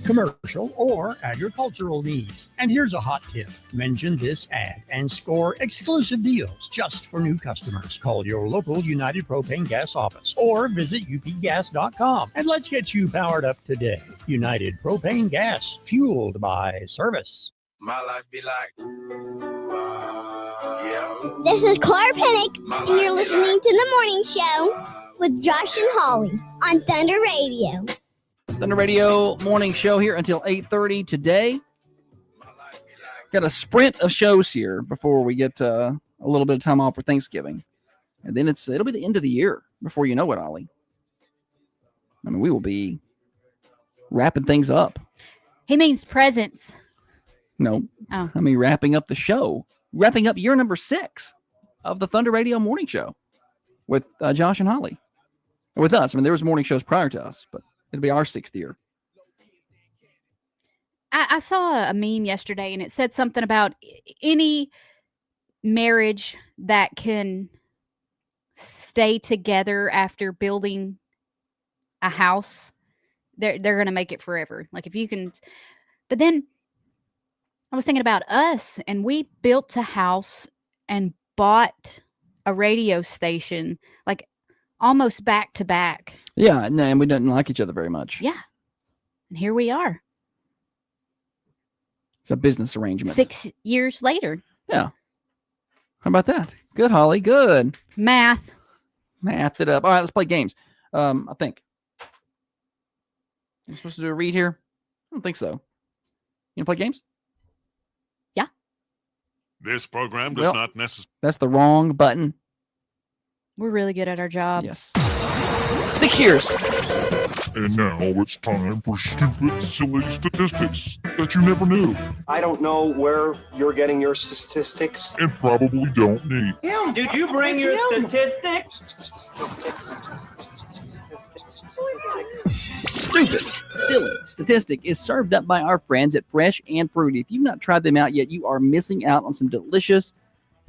Commercial or agricultural needs. And here's a hot tip. Mention this ad and score exclusive deals just for new customers. Call your local United Propane Gas office or visit upgas.com and let's get you powered up today. United Propane Gas, fueled by service. My life be like, yeah. This is Clark Pennick, and you're listening to The Morning Show with Josh and Holly on Thunder Radio. Thunder Radio morning show here until 8:30 today. Got a sprint of shows here before we get a little bit of time off for Thanksgiving. And then it'll be the end of the year before you know it, Ollie. I mean, we will be wrapping things up. He means presents. No, Oh. I mean wrapping up the show. Wrapping up year number 6 of the Thunder Radio morning show with Josh and Holly. With us. I mean, there was morning shows prior to us, but it'll be our 6th year. I saw a meme yesterday, and it said something about any marriage that can stay together after building a house, they're going to make it forever. Like if you can, but then I was thinking about us, and we built a house and bought a radio station, like almost back to back. Yeah, and we didn't like each other very much. Yeah. And here we are. It's a business arrangement. 6 years later. Yeah. How about that? Good, Holly. Good. Math. Math it up. All right, let's play games. I think. I'm supposed to do a read here? I don't think so. You want to play games? Yeah. This program does not necessarily. That's the wrong button. We're really good at our job. Yes. 6 years. And now it's time for stupid, silly statistics that you never knew I don't know where you're getting your statistics. and probably don't need. Kim, did you bring your statistics? Stupid, silly statistic is served up by our friends at Fresh and Fruity. If you've not tried them out yet, you are missing out on some delicious,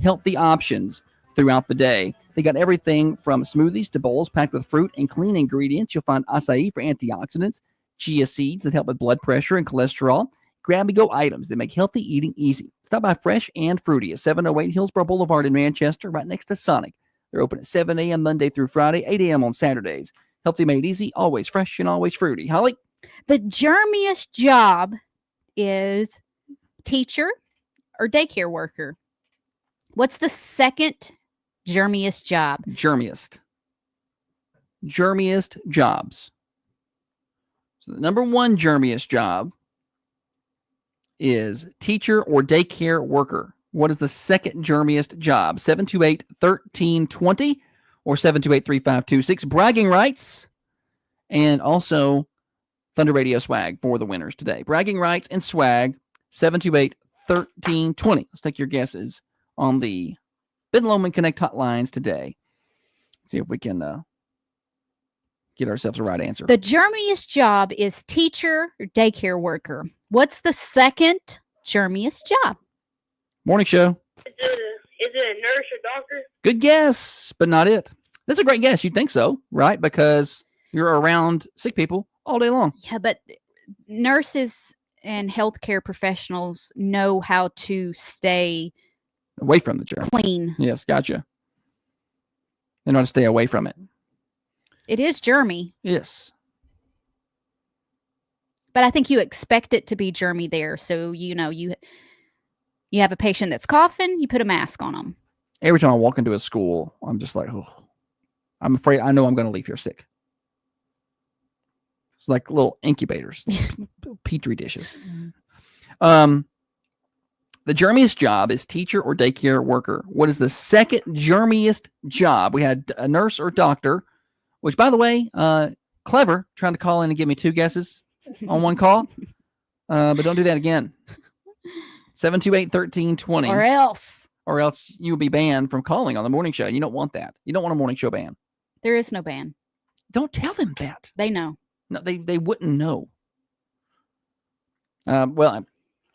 healthy options throughout the day. They got everything from smoothies to bowls packed with fruit and clean ingredients. You'll find acai for antioxidants, chia seeds that help with blood pressure and cholesterol, grab-and-go items that make healthy eating easy. Stop by Fresh and Fruity at 708 Hillsborough Boulevard in Manchester, right next to Sonic. They're open at 7 a.m. Monday through Friday, 8 a.m. on Saturdays. Healthy made easy, always fresh and always fruity. Holly? The germiest job is teacher or daycare worker. What's the second germiest job? Germiest jobs. So the number one germiest job is teacher or daycare worker. What is the second germiest job? 728-1320 or 728-3526. Bragging rights and also Thunder Radio swag for the winners today. Bragging rights and swag, 728-1320. Let's take your guesses on the Ben Lomond Connect hotlines today. See if we can get ourselves a right answer. The germiest job is teacher or daycare worker. What's the second germiest job? Morning show. Is it a nurse or doctor? Good guess, but not it. That's a great guess. You'd think so, right? Because you're around sick people all day long. Yeah, but nurses and healthcare professionals know how to stay Away from the germ. clean. Yes, gotcha. They know how to stay away from it. It is germy, Yes. but I think you expect it to be germy there. So, you know, you have a patient that's coughing, you put a mask on them. Every time I walk into a school, I'm just like, oh, I'm afraid. I know I'm going to leave here sick. It's like little incubators, petri dishes. The germiest job is teacher or daycare worker. What is the second germiest job? We had a nurse or doctor, which, by the way, clever, trying to call in and give me 2 guesses on one call. But don't do that again. 728-1320. Or else you'll be banned from calling on the morning show. You don't want that. You don't want a morning show ban. There is no ban. Don't tell them that. They know. No, they wouldn't know. Well,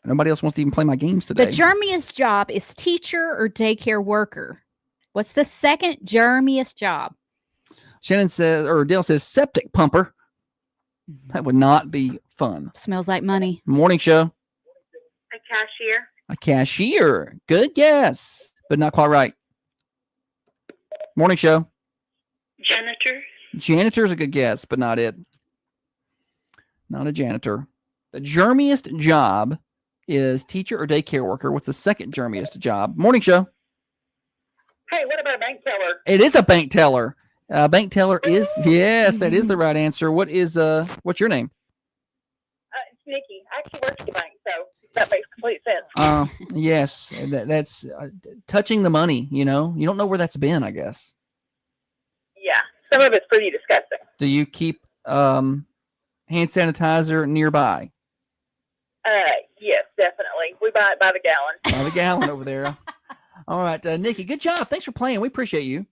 nobody else wants to even play my games today. The germiest job is teacher or daycare worker. What's the second germiest job? Shannon says, or Dale says, septic pumper. That would not be fun. Smells like money. Morning show. A cashier. A cashier. Good guess, but not quite right. Morning show. Janitor. Janitor's a good guess, but not it. Not a janitor. The germiest job is teacher or daycare worker. What's the second germiest job? Morning show. Hey, what about a bank teller? It is a bank teller. Bank teller is, yes, that is the right answer. What's your name? It's Nikki. I actually work at the bank, so that makes complete sense. Yes, that's touching the money, you know. You don't know where that's been, I guess. Yeah, some of it's pretty disgusting. Do you keep hand sanitizer nearby? Yes, definitely. We buy it by the gallon. By the gallon over there. All right, Nikki, good job. Thanks for playing. We appreciate you.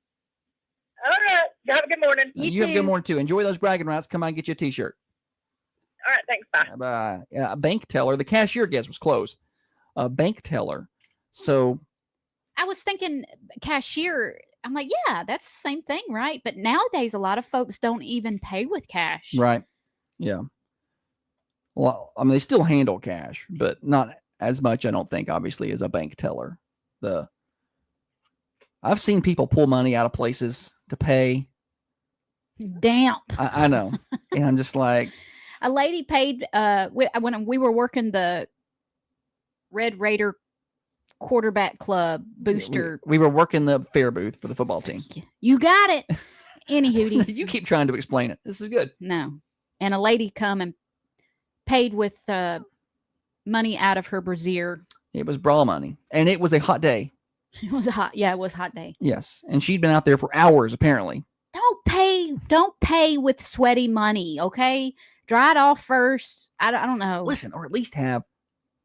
All right. Have a good morning. You have a good morning, too. Enjoy those bragging rights. Come on and get you a T-shirt. All right. Thanks. Bye. Bye. A bank teller. The cashier guess was close. A bank teller. So I was thinking cashier. I'm like, yeah, that's the same thing, right? But nowadays, a lot of folks don't even pay with cash. right. Yeah. Well, I mean, they still handle cash, but not as much, I don't think, obviously, as a bank teller. I've seen people pull money out of places to pay. Damn. I know. And I'm just like, A lady paid when we were working the Red Raider quarterback club booster. we were working the fair booth for the football team. You got it. Anywho, You keep trying to explain it. This is good. no. And a lady come and paid with money out of her brassiere. It was bra money. And it was a hot day. It was a hot, yeah, it was a hot day. Yes. And she'd been out there for hours, apparently. Don't pay with sweaty money, okay? Dry it off first. I don't know. Listen, or at least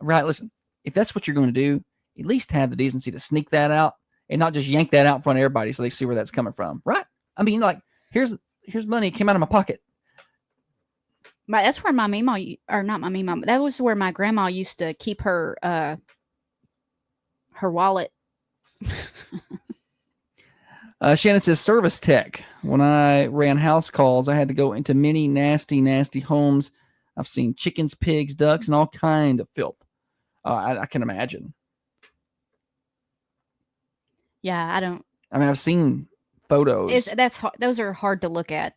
listen, if that's what you're going to do, at least have the decency to sneak that out and not just yank that out in front of everybody so they see where that's coming from. Right? I mean, like, here's money. It came out of my pocket. That's where my mama, or not my mama, that was where my grandma used to keep her wallet. Shannon says service tech. When I ran house calls, I had to go into many nasty, nasty homes. I've seen chickens, pigs, ducks, and all kind of filth. I can imagine. Yeah, I don't. I mean, I've seen photos. Those are hard to look at.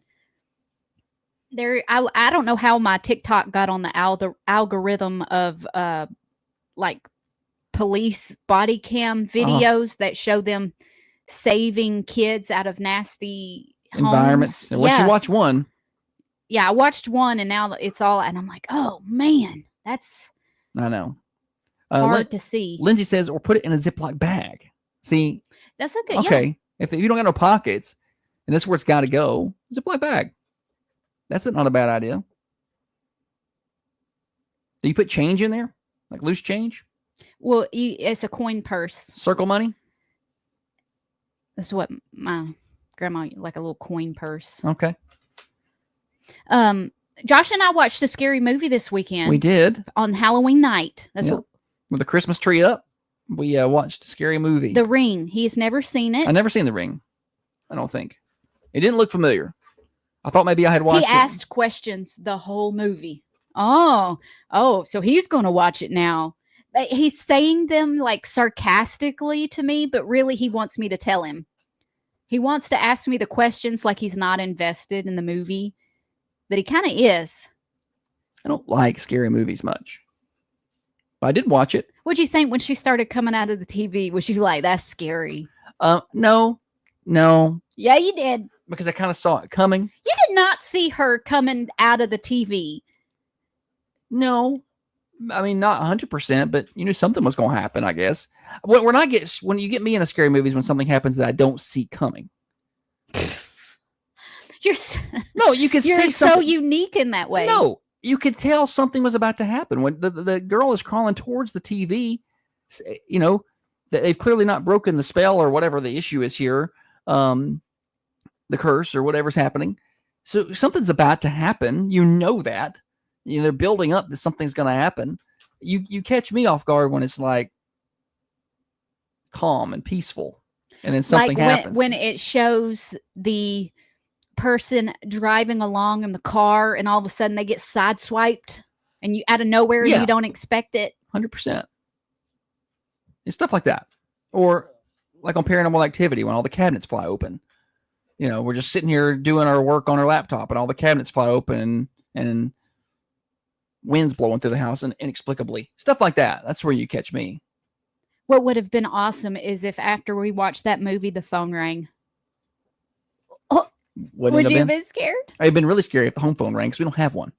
I don't know how my TikTok got on the algorithm of like police body cam videos that show them saving kids out of nasty environments. Homes. Once you watch one. Yeah, I watched one and now it's all, and I'm like, oh man, that's I know. hard to see. Lindsay says, or put it in a Ziploc bag. See? That's okay. Okay. Yeah. If you don't got no pockets and that's where it's got to go, Ziploc bag. That's not a bad idea. Do you put change in there? Like loose change? Well, it's a coin purse. Circle money? That's what my grandma, like a little coin purse. Okay. Josh and I watched a scary movie this weekend. We did. On Halloween night. That's what. With the Christmas tree up, we watched a scary movie. The Ring. He's never seen it. I've never seen The Ring. I don't think. It didn't look familiar. I thought maybe I had watched it. He asked questions the whole movie. Oh, so he's going to watch it now. He's saying them like sarcastically to me, but really he wants me to tell him. He wants to ask me the questions like he's not invested in the movie, but he kind of is. I don't like scary movies much. But I did watch it. What'd you think when she started coming out of the TV? Was you like, that's scary? No, Yeah, you did. because I kind of saw it coming. You did not see her coming out of the TV. No, I mean not 100%, but you knew something was going to happen. I guess when you get me in a scary movies when something happens that I don't see coming. You're No, you can you're see so something. unique in that way. No, you could tell something was about to happen when the girl is crawling towards the TV. You know, they've clearly not broken the spell or whatever the issue is here, the curse or whatever's happening. So something's about to happen. You know that. You know, they're building up that something's going to happen. You catch me off guard when it's like calm and peaceful, and then something like happens. when it shows the person driving along in the car, and all of a sudden they get sideswiped, and you out of nowhere, and Yeah. you don't expect it. 100%. And stuff like that. Or like on Paranormal Activity when all the cabinets fly open. You know, we're just sitting here doing our work on our laptop and all the cabinets fly open and wind's blowing through the house and inexplicably. Stuff like that. That's where you catch me. What would have been awesome is if after we watched that movie, the phone rang. Wouldn't Would it you have have been? been scared? It'd been really scary if the home phone rang because we don't have one.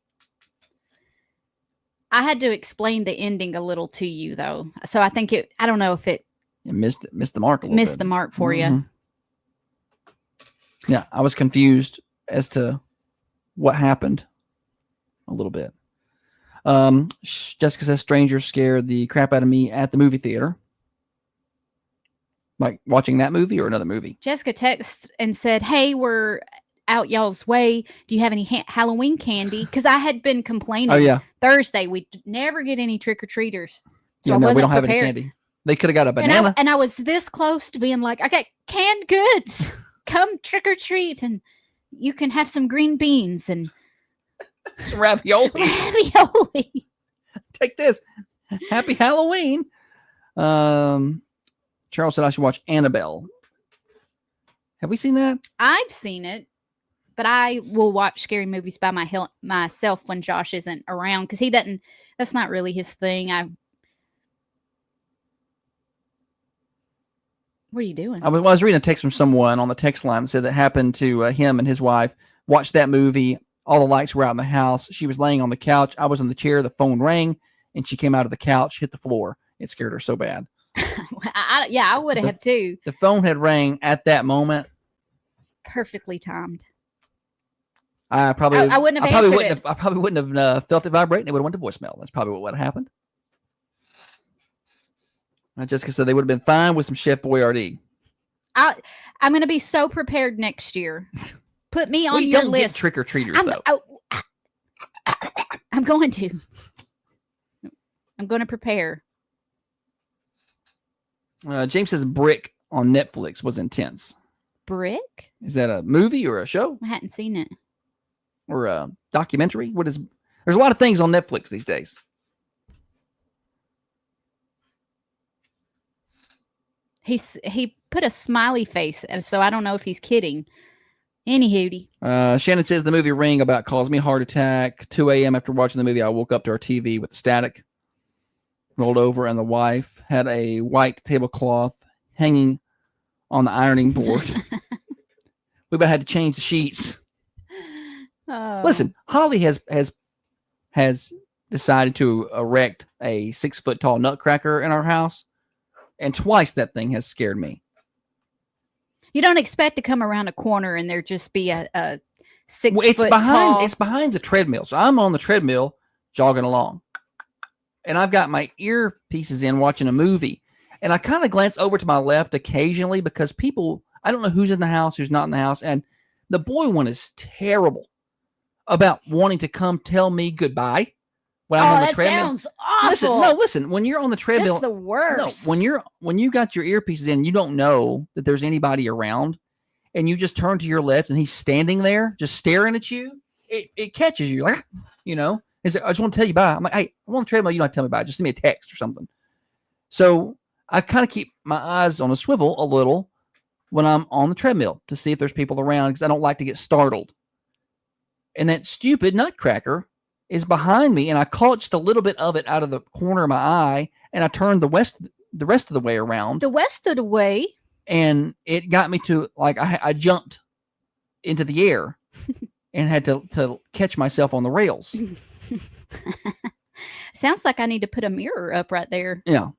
I had to explain the ending a little to you, though. So I think I don't know if it It missed the mark a little missed bit. the mark for you. Mhm. Yeah, I was confused as to what happened a little bit. Jessica says strangers scared the crap out of me at the movie theater. Like watching that movie or another movie. Jessica texted and said, "Hey, we're out y'all's way. Do you have any Halloween candy?" Because I had been complaining. Oh yeah, Thursday we never get any trick or treaters, so yeah. I No, wasn't we don't have prepared. any candy. They could have got a And banana. I was this close to being like, "I got canned goods. Come trick or treat, and you can have some green beans and Some ravioli. ravioli." Take this. Happy Halloween. Charles said I should watch Annabelle. Have we seen that? I've seen it, but I will watch scary movies by myself when Josh isn't around because he doesn't. That's not really his thing. What are you doing? I was reading a text from someone on the text line that said that happened to him and his wife. Watched that movie. All the lights were out in the house. She was laying on the couch. I was in the chair. The phone rang, and she came out of the couch, hit the floor. It scared her so bad. I would have too. The phone had rang at that moment. Perfectly timed. I probably I wouldn't have I probably answered wouldn't it. have. I probably wouldn't have felt it vibrate, and it would have went to voicemail. That's probably what would have happened. Jessica said they would have been fine with some Chef Boyardee. I'm going to be so prepared next year. Put me on We your don't list. get trick or treaters though. I'm going to. I'm going to prepare. James says Brick on Netflix was intense. Brick? Is that a movie or a show I hadn't seen it. or a documentary? There's a lot of things on Netflix these days. He put a smiley face, and so I don't know if he's kidding. Any hootie. Shannon says the movie Ring about caused me a heart attack. 2 a.m. after watching the movie, I woke up to our TV with static. Rolled over, and the wife had a white tablecloth hanging on the ironing board. We about had to change the sheets. Oh. Listen, Holly has decided to erect a 6-foot tall nutcracker in our house, and twice that thing has scared me. You don't expect to come around a corner and there just be a 6 Well, foot tall. It's behind the treadmill. So I'm on the treadmill jogging along. And I've got my earpieces in watching a movie. And I kind of glance over to my left occasionally because people, I don't know who's in the house, who's not in the house. And the boy one is terrible about wanting to come tell me goodbye when I'm on the that treadmill. sounds awful. Listen, when you're on the treadmill, Just the worst. no, when you got your earpieces in, you don't know that there's anybody around, and you just turn to your left and he's standing there just staring at you. It catches you, like, you know. I just want to tell you bye. I'm like, hey, I'm on the treadmill. You don't have to tell me bye. Just send me a text or something. So I kind of keep my eyes on a swivel a little when I'm on the treadmill to see if there's people around because I don't like to get startled. And that stupid nutcracker is behind me, and I caught just a little bit of it out of the corner of my eye, and I turned the rest of the way around. The rest of the way. And it got me to like I jumped into the air and had to catch myself on the rails. Sounds like I need to put a mirror up right there. Yeah.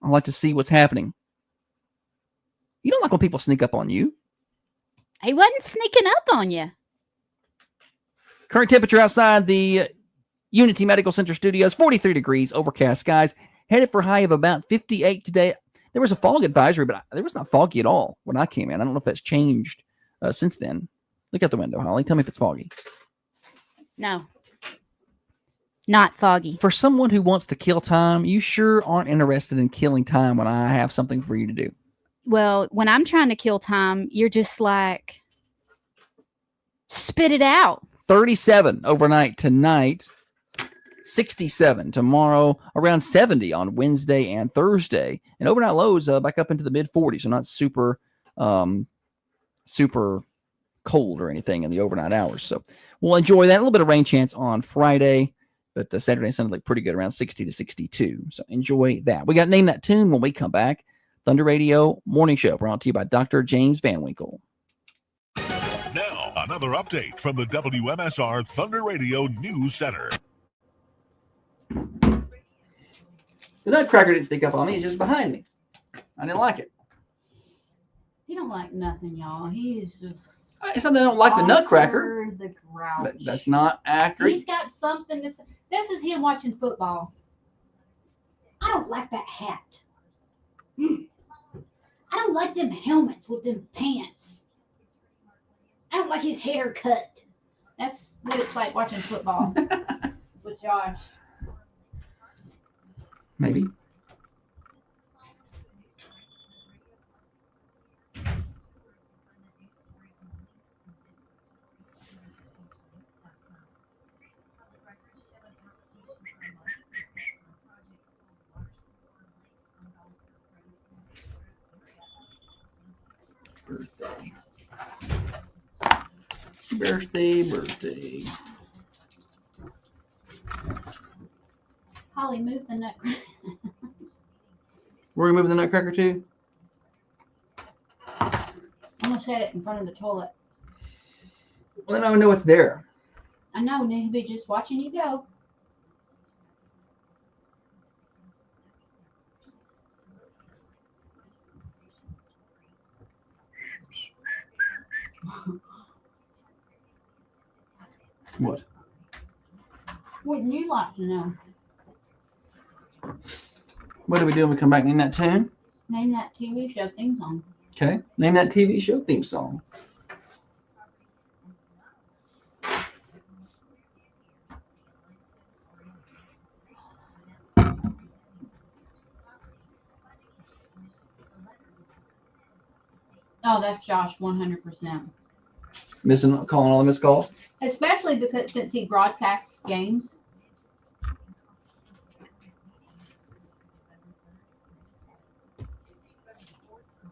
I like to see what's happening. You don't like when people sneak up on you. He wasn't sneaking up on you. Current temperature outside the Unity Medical Center studios, 43 degrees, overcast skies, headed for a high of about 58 today. There was a fog advisory, but there was not foggy at all when I came in. I don't know if that's changed since then. Look out the window, Holly. Tell me if it's foggy. No. Not foggy. For someone who wants to kill time, you sure aren't interested in killing time when I have something for you to do. Well, when I'm trying to kill time, you're just like, spit it out. 37 overnight tonight. 67 tomorrow, around 70 on Wednesday and Thursday, and overnight lows back up into the mid 40s. So not super, super cold or anything in the overnight hours. So we'll enjoy that. A little bit of rain chance on Friday, but Saturday and Sunday look pretty good, around 60 to 62. So enjoy that. We got Name That Tune when we come back. Thunder Radio Morning Show brought to you by Dr. James Van Winkle. Now another update from the WMSR Thunder Radio News Center. The Nutcracker didn't sneak up on me. He's just behind me. I didn't like it. He don't like nothing, y'all. He is just. It's not that I don't like the Nutcracker. Oscar the Grouch. But that's not accurate. He's got something to say. This is him watching football. I don't like that hat. I don't like them helmets with them pants. I don't like his haircut. That's what it's like watching football with Josh. Maybe. Birthday. Holly, move the Nutcracker. We're moving the Nutcracker too? I'm gonna set it in front of the toilet. Well, then I know it's there. I know, and he'll be just watching you go. What? Wouldn't you like to know? What do we do when we come back? Name that tune? Name that TV show theme song. Okay. Name that TV show theme song. Oh, that's Josh, 100%. Calling all the missed calls? Especially because since he broadcasts games.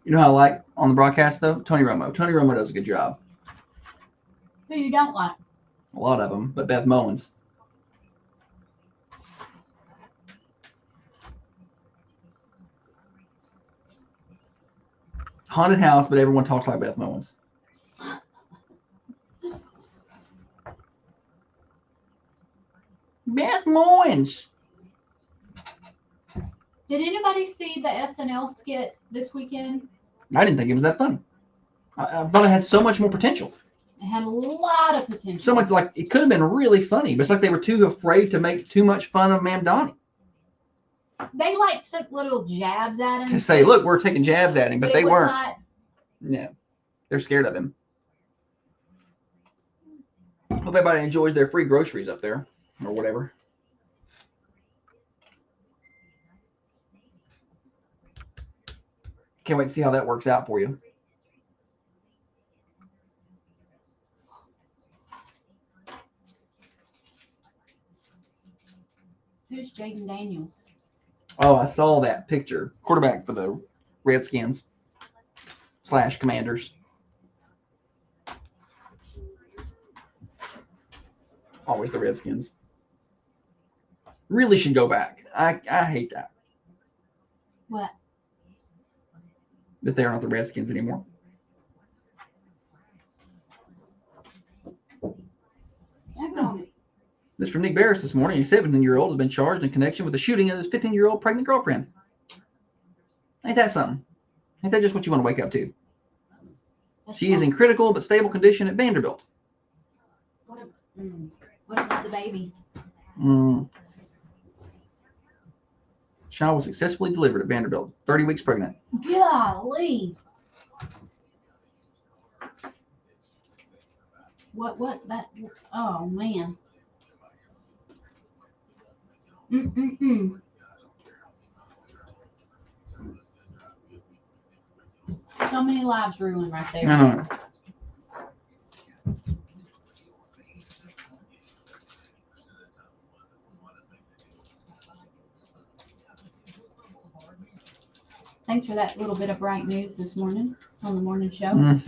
You know how I like on the broadcast, though? Tony Romo. Tony Romo does a good job. Who you don't like? A lot of them, but Beth Mowins. Haunted house, but everyone talks like Beth Mowins. Beth Mowins. Did anybody see the SNL skit this weekend? I didn't think it was that funny. I thought it had so much more potential. It had a lot of potential. So much, like, it could have been really funny, but it's like they were too afraid to make too much fun of Ma'am Donnie. They like took little jabs at him. To say, look, we're taking jabs at him, but they it was weren't. Not, Yeah. They're scared of him. Hope everybody enjoys their free groceries up there, or whatever. Can't wait to see how that works out for you. who's Jaden Daniels? Oh, I saw that picture. Quarterback for the Redskins / Commanders. Always the Redskins. Really should go back. I hate that. What? that they're not the Redskins anymore. This from Nick Barris this morning. A 17-year-old has been charged in connection with the shooting of his 15-year-old pregnant girlfriend. Ain't that something? Ain't that just what you want to wake up to? She is in critical but stable condition at Vanderbilt. What about the baby? Child was successfully delivered at Vanderbilt, 30 weeks pregnant. Golly. What that? Oh man. So many lives ruined right there. Thanks for that little bit of bright news this morning on the morning show.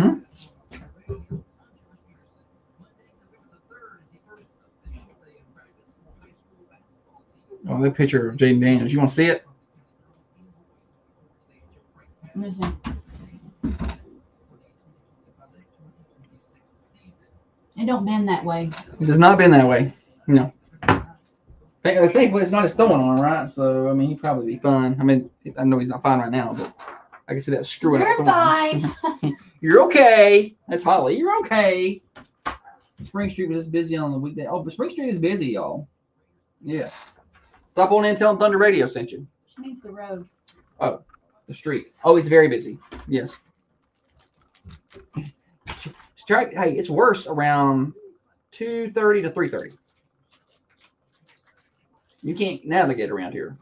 Oh, that picture of Jaden Daniels. You want to see it? It don't bend that way. It does not bend that way. No. Thankfully, it's not his throwing arm, right? So, I mean, he'd probably be fine. I mean, I know he's not fine right now, but I can see that screwing up. You're fine. You're okay. That's Holly. You're okay. Spring Street was just busy on the weekday. Oh, but Spring Street is busy, y'all. Yeah. Stop on in and tell them Thunder Radio sent you. Which means the road. Oh, the street. Oh, it's very busy. Yes. Hey, it's worse around 2:30 to 3:30. You can't navigate around here.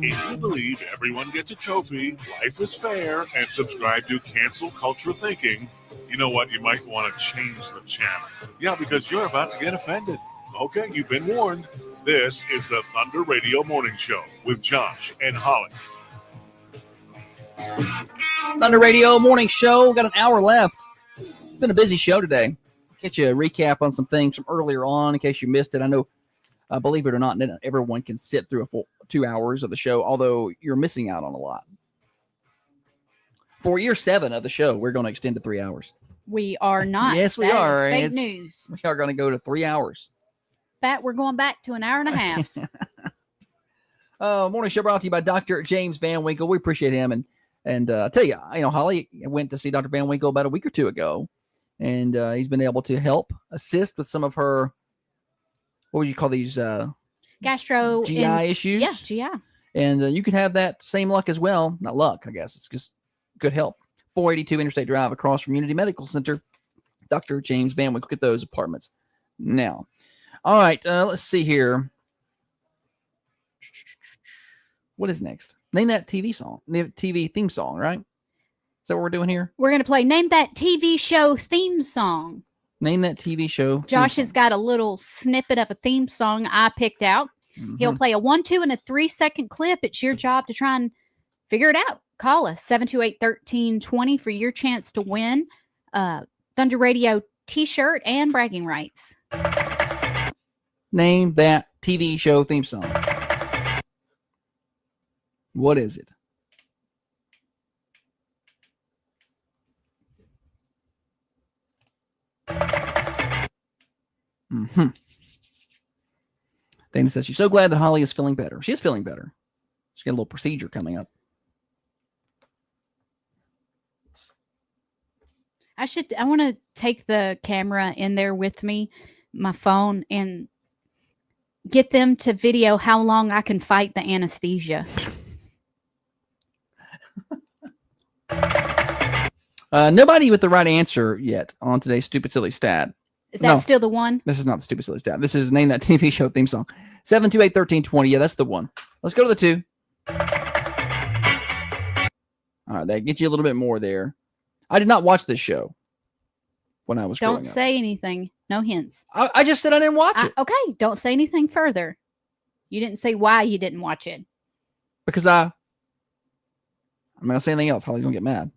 If you believe everyone gets a trophy, life is fair, and subscribe to Cancel Culture Thinking, you know what? You might want to change the channel. Yeah, because you're about to get offended. Okay, you've been warned. This is the Thunder Radio Morning Show with Josh and Holly. Thunder Radio Morning Show. Got an hour left. It's been a busy show today. Get you a recap on some things from earlier on in case you missed it. I know, believe it or not, everyone can sit through a full 2 hours of the show, although you're missing out on a lot. For year 7 of the show, we're going to extend to 3 hours. We are not. Yes, we That are. is fake It's- news. We are going to go to 3 hours. In fact, we're going back to an hour and a half. Morning show brought to you by Dr. James Van Winkle. We appreciate him. And I tell you, Holly went to see Dr. Van Winkle about a week or two ago, and he's been able to help assist with some of her, what would you call these? Gastro. GI issues. Yeah, GI. And you can have that same luck as well. Not luck, I guess. It's just good help. 482 Interstate Drive across from Unity Medical Center. Dr. James Van Winkle. Get those apartments now. All right, let's see here. What is next? Name that TV song. TV theme song, right? Is that what we're doing here? We're going to play Name That TV Show theme song. Name that TV show. Josh has got a little snippet of a theme song I picked out. Mm-hmm. He'll play a 1, 2, and a 3-second clip. It's your job to try and figure it out. Call us 728-1320 for your chance to win Thunder Radio t-shirt and bragging rights. Name that TV show theme song. What is it? Dana says she's so glad that Holly is feeling better. She is feeling better. She's got a little procedure coming up. I want to take the camera in there with me, my phone, and get them to video how long I can fight the anesthesia. Nobody with the right answer yet on today's Stupid Silly Stat. Is that still the one? This is not the Stupid Silly Stat. This is Name That TV Show theme song. 728-1320. Yeah, that's the one. Let's go to the 2. All right, that gets you a little bit more there. I did not watch this show when I was growing up. Don't say anything. No hints. I just said I didn't watch it. Okay, don't say anything further. You didn't say why you didn't watch it. Because I I'm not gonna say anything else. Holly's gonna get mad.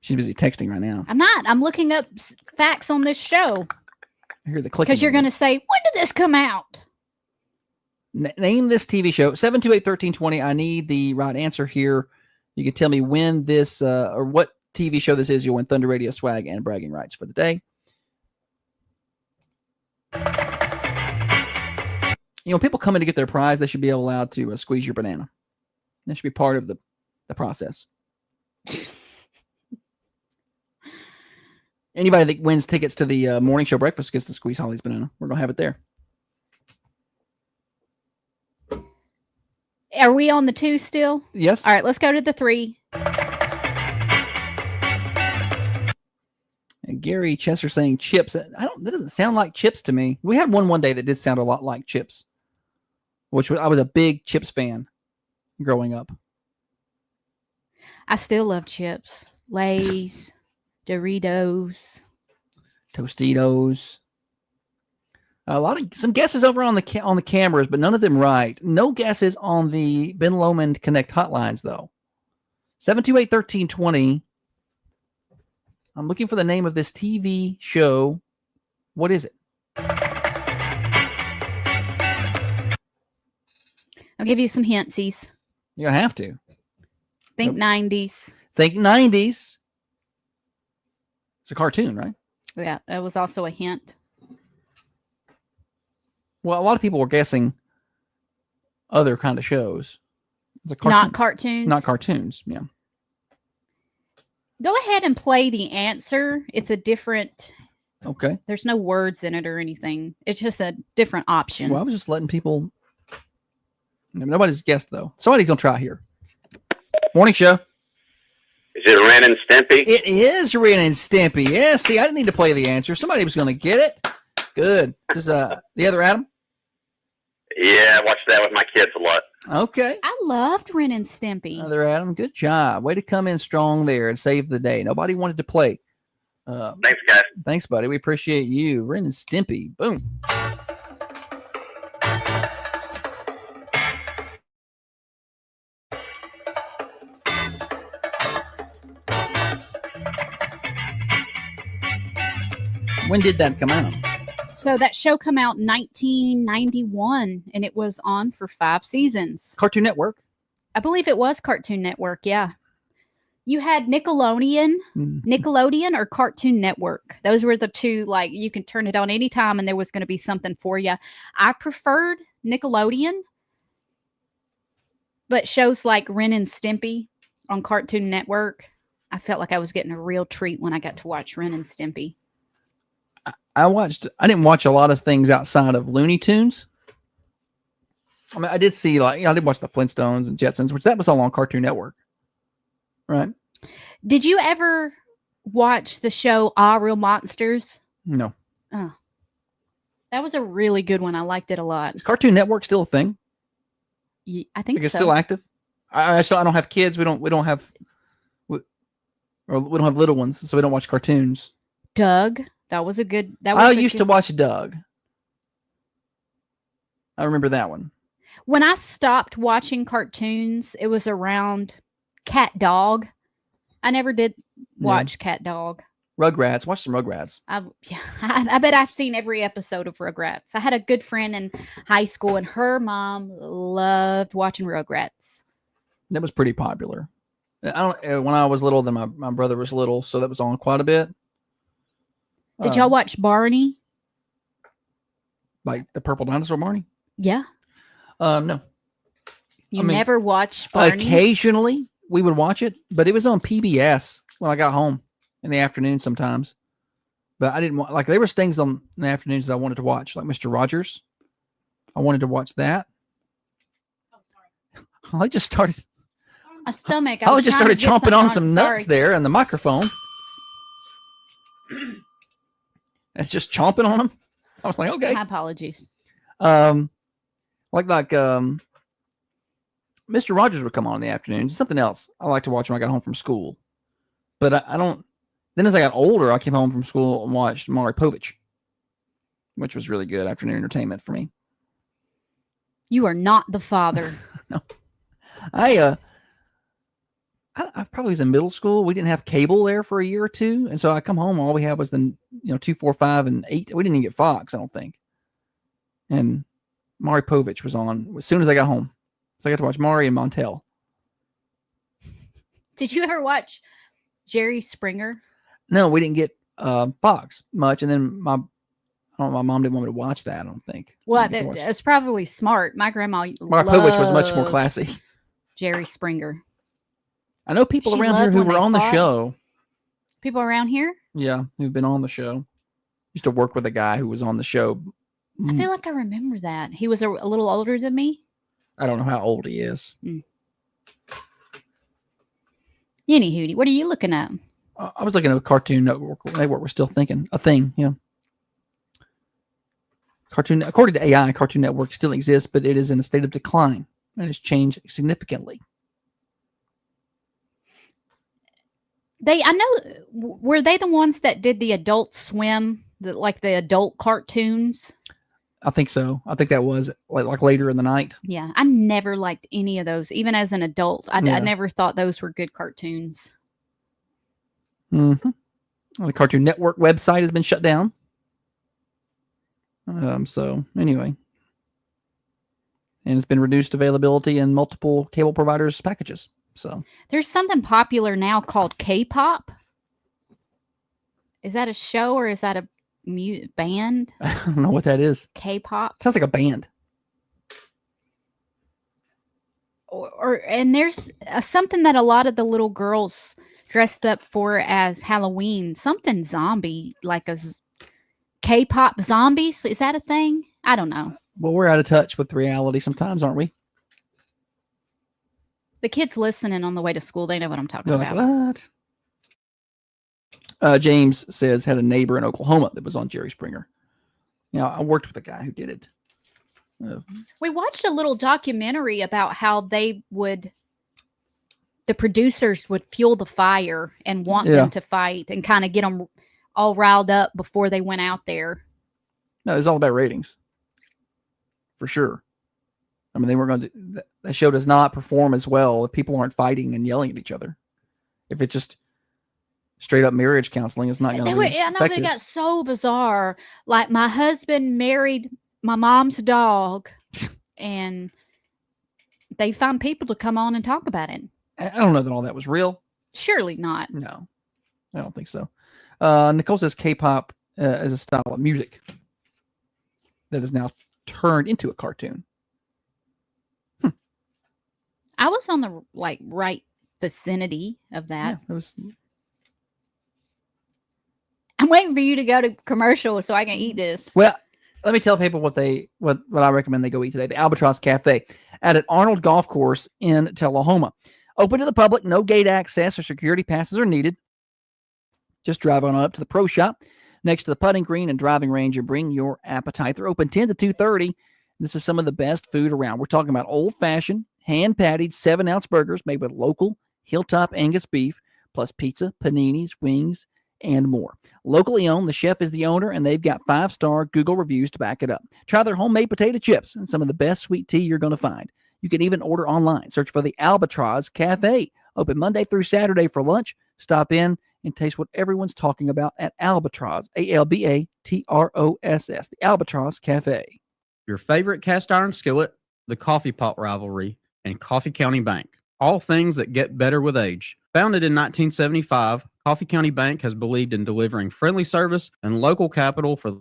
She's busy texting right now. I'm not. I'm looking up facts on this show. I hear the clicking. Because you're going to say, when did this come out? Name this TV show. 728-1320. I need the right answer here. You can tell me when this or what TV show this is. You'll win Thunder Radio swag and bragging rights for the day. You know, people come in to get their prize, they should be allowed to squeeze your banana. That should be part of the process. Anybody that wins tickets to the morning show breakfast gets to squeeze Holly's banana. We're going to have it there. Are we on the 2 still? Yes. All right, let's go to the 3. And Gary Chester saying chips. That doesn't sound like chips to me. We had one day that did sound a lot like chips, which I was a big chips fan growing up. I still love chips. Lay's, Doritos, Tostitos. Some guesses over on the cameras, but none of them right. No guesses on the Ben Lomond Connect hotlines though. 728-1320. I'm looking for the name of this TV show. What is it? I'll give you some hintsies. You're going to have to. Think 90s. Think 90s. It's a cartoon, right? Yeah, that was also a hint. Well, a lot of people were guessing other kind of shows. It's a cartoon. Not cartoons? Not cartoons, yeah. Go ahead and play the answer. It's a different... Okay. There's no words in it or anything. It's just a different option. Well, I was just letting people... Nobody's guessed, though. Somebody's going to try here. Morning show. Is it Ren and Stimpy? It is Ren and Stimpy. Yeah, see, I didn't need to play the answer. Somebody was going to get it. Good. This is the other Adam? Yeah, I watch that with my kids a lot. Okay. I loved Ren and Stimpy. Other Adam, good job. Way to come in strong there and save the day. Nobody wanted to play. Thanks, guys. Thanks, buddy. We appreciate you. Ren and Stimpy. Boom. When did that come out? So that show come out in 1991, and it was on for 5 seasons. Cartoon Network? I believe it was Cartoon Network, yeah. You had Nickelodeon or Cartoon Network. Those were the two, like, you can turn it on anytime and there was going to be something for you. I preferred Nickelodeon, but shows like Ren and Stimpy on Cartoon Network, I felt like I was getting a real treat when I got to watch Ren and Stimpy. I didn't watch a lot of things outside of Looney Tunes. I mean, I did see, I did watch the Flintstones and Jetsons, which that was all on Cartoon Network. Right. Did you ever watch the show Ah, Real Monsters? No. Oh. That was a really good one. I liked it a lot. Is Cartoon Network still a thing? I think so. It's still active? I don't have kids. We don't have little ones, so we don't watch cartoons. Doug. That was a good. I used to watch Doug. I remember that one. When I stopped watching cartoons, it was around Cat Dog. I never did watch Cat Dog. Rugrats. Watch some Rugrats. I bet I've seen every episode of Rugrats. I had a good friend in high school, and her mom loved watching Rugrats. That was pretty popular. When I was little, then my brother was little, so that was on quite a bit. Did y'all watch Barney? Like the Purple Dinosaur Barney? Yeah. No. You never watched Barney? Occasionally we would watch it, but it was on PBS when I got home in the afternoon sometimes. But I didn't want, there was things on in the afternoons that I wanted to watch, like Mr. Rogers. I wanted to watch that. I just started. My stomach. I just started chomping on some nuts there in the microphone. It's just chomping on them. I was like, okay. My apologies. Mr. Rogers would come on in the afternoons. Something else I like to watch when I got home from school. But I don't. Then as I got older, I came home from school and watched Maury Povich, which was really good afternoon entertainment for me. You are not the father. No. I probably was in middle school. We didn't have cable there for a year or two, and so I come home. All we had was the 2, 4, 5, and 8. We didn't even get Fox, I don't think. And Maury Povich was on as soon as I got home, so I got to watch Maury and Montel. Did you ever watch Jerry Springer? No, we didn't get Fox much, and then my mom didn't want me to watch that. I don't think. Well, it's probably smart. My grandma Maury Povich was much more classy. Jerry Springer. I know people She around here loved who when were they on the fought. show. People around here? Yeah, who've been on the show. Used to work with a guy who was on the show. I feel like I remember that. He was a little older than me. I don't know how old he is. Anywho, what are you looking at? I was looking at a Cartoon Network. We're still thinking a thing, yeah. According to AI, Cartoon Network still exists, but it is in a state of decline and has changed significantly. I know, were they the ones that did the Adult Swim, like the adult cartoons? I think so. I think that was like later in the night. Yeah, I never liked any of those. Even as an adult, I never thought those were good cartoons. Mm-hmm. Well, the Cartoon Network website has been shut down. So anyway, and it's been reduced availability in multiple cable providers' packages. So there's something popular now called K-pop. Is that a show or is that a band? I don't know what that is. K-pop sounds like a band. And there's something that a lot of the little girls dressed up for as Halloween. Something zombie, like a K-pop zombies. Is that a thing? I don't know. Well, we're out of touch with reality sometimes, aren't we? The kids listening on the way to school, they know what I'm talking They're about. like, what? James says had a neighbor in Oklahoma that was on Jerry Springer. Now, I worked with a guy who did it. We watched a little documentary about how the producers would fuel the fire and want them to fight and kind of get them all riled up before they went out there. No, it's all about ratings. For sure. I mean, they weren't going to. That show does not perform as well if people aren't fighting and yelling at each other. If it's just straight up marriage counseling, it's not going to be effective. But it got so bizarre. Like, my husband married my mom's dog, and they found people to come on and talk about it. I don't know that all that was real. Surely not. No, I don't think so. Nicole says K-pop is a style of music that is now turned into a cartoon. I was on the right vicinity of that. Yeah, it was. I'm waiting for you to go to commercial so I can eat this. Well, let me tell people what I recommend they go eat today. The Albatross Cafe at Arnold Golf Course in Tullahoma. Open to the public, no gate access or security passes are needed. Just drive on up to the pro shop next to the putting green and driving range and bring your appetite. They're open 10 to 2:30. This is some of the best food around. We're talking about old-fashioned, hand-patted 7-ounce burgers made with local Hilltop Angus beef, plus pizza, paninis, wings, and more. Locally owned, the chef is the owner, and they've got 5-star Google reviews to back it up. Try their homemade potato chips and some of the best sweet tea you're going to find. You can even order online. Search for the Albatross Cafe. Open Monday through Saturday for lunch. Stop in and taste what everyone's talking about at Albatross, Albatross, the Albatross Cafe. Your favorite cast iron skillet, the coffee pot rivalry, and Coffee County Bank. All things that get better with age. Founded in 1975, Coffee County Bank has believed in delivering friendly service and local capital for...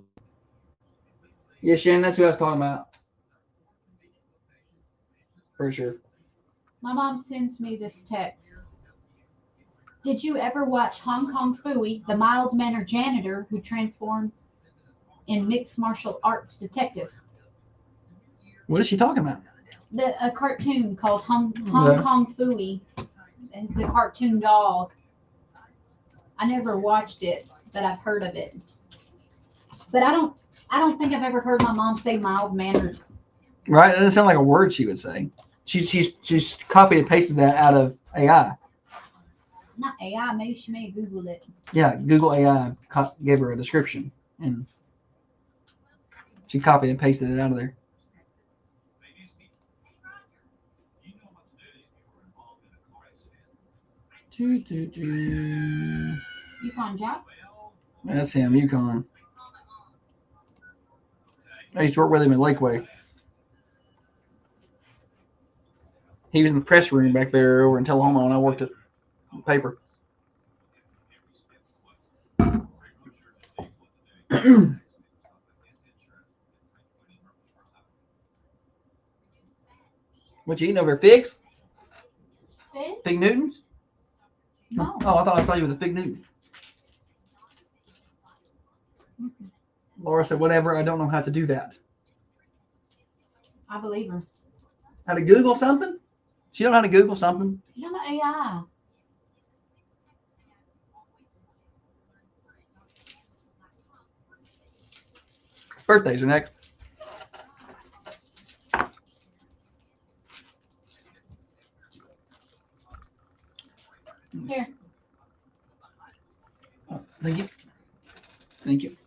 Yeah, Shannon, that's who I was talking about. For sure. My mom sends me this text. Did you ever watch Hong Kong Phooey, the mild-mannered janitor who transforms in mixed martial arts detective? What is she talking about? A cartoon called Hong Kong Phooey. It's the cartoon dog. I never watched it, but I've heard of it. But I don't think I've ever heard my mom say mild-mannered. Right? That doesn't sound like a word she would say. She's copied and pasted that out of AI. Not AI, maybe she may have Googled it. Yeah, Google AI gave her a description, and she copied and pasted it out of there. Yukon Jack. That's him, Yukon. I used to work with him at Lakeway. He was in the press room back there over in Tullahoma when I worked at the paper. What you eating over there? Figs? Fig? Fig Newtons? No. Oh, I thought I saw you with a Fig Newton. Laura said, whatever, I don't know how to do that. I believe her. How to Google something? She don't know how to Google something. She's on the AI. Birthdays are next. Here. Oh, thank you. Thank you.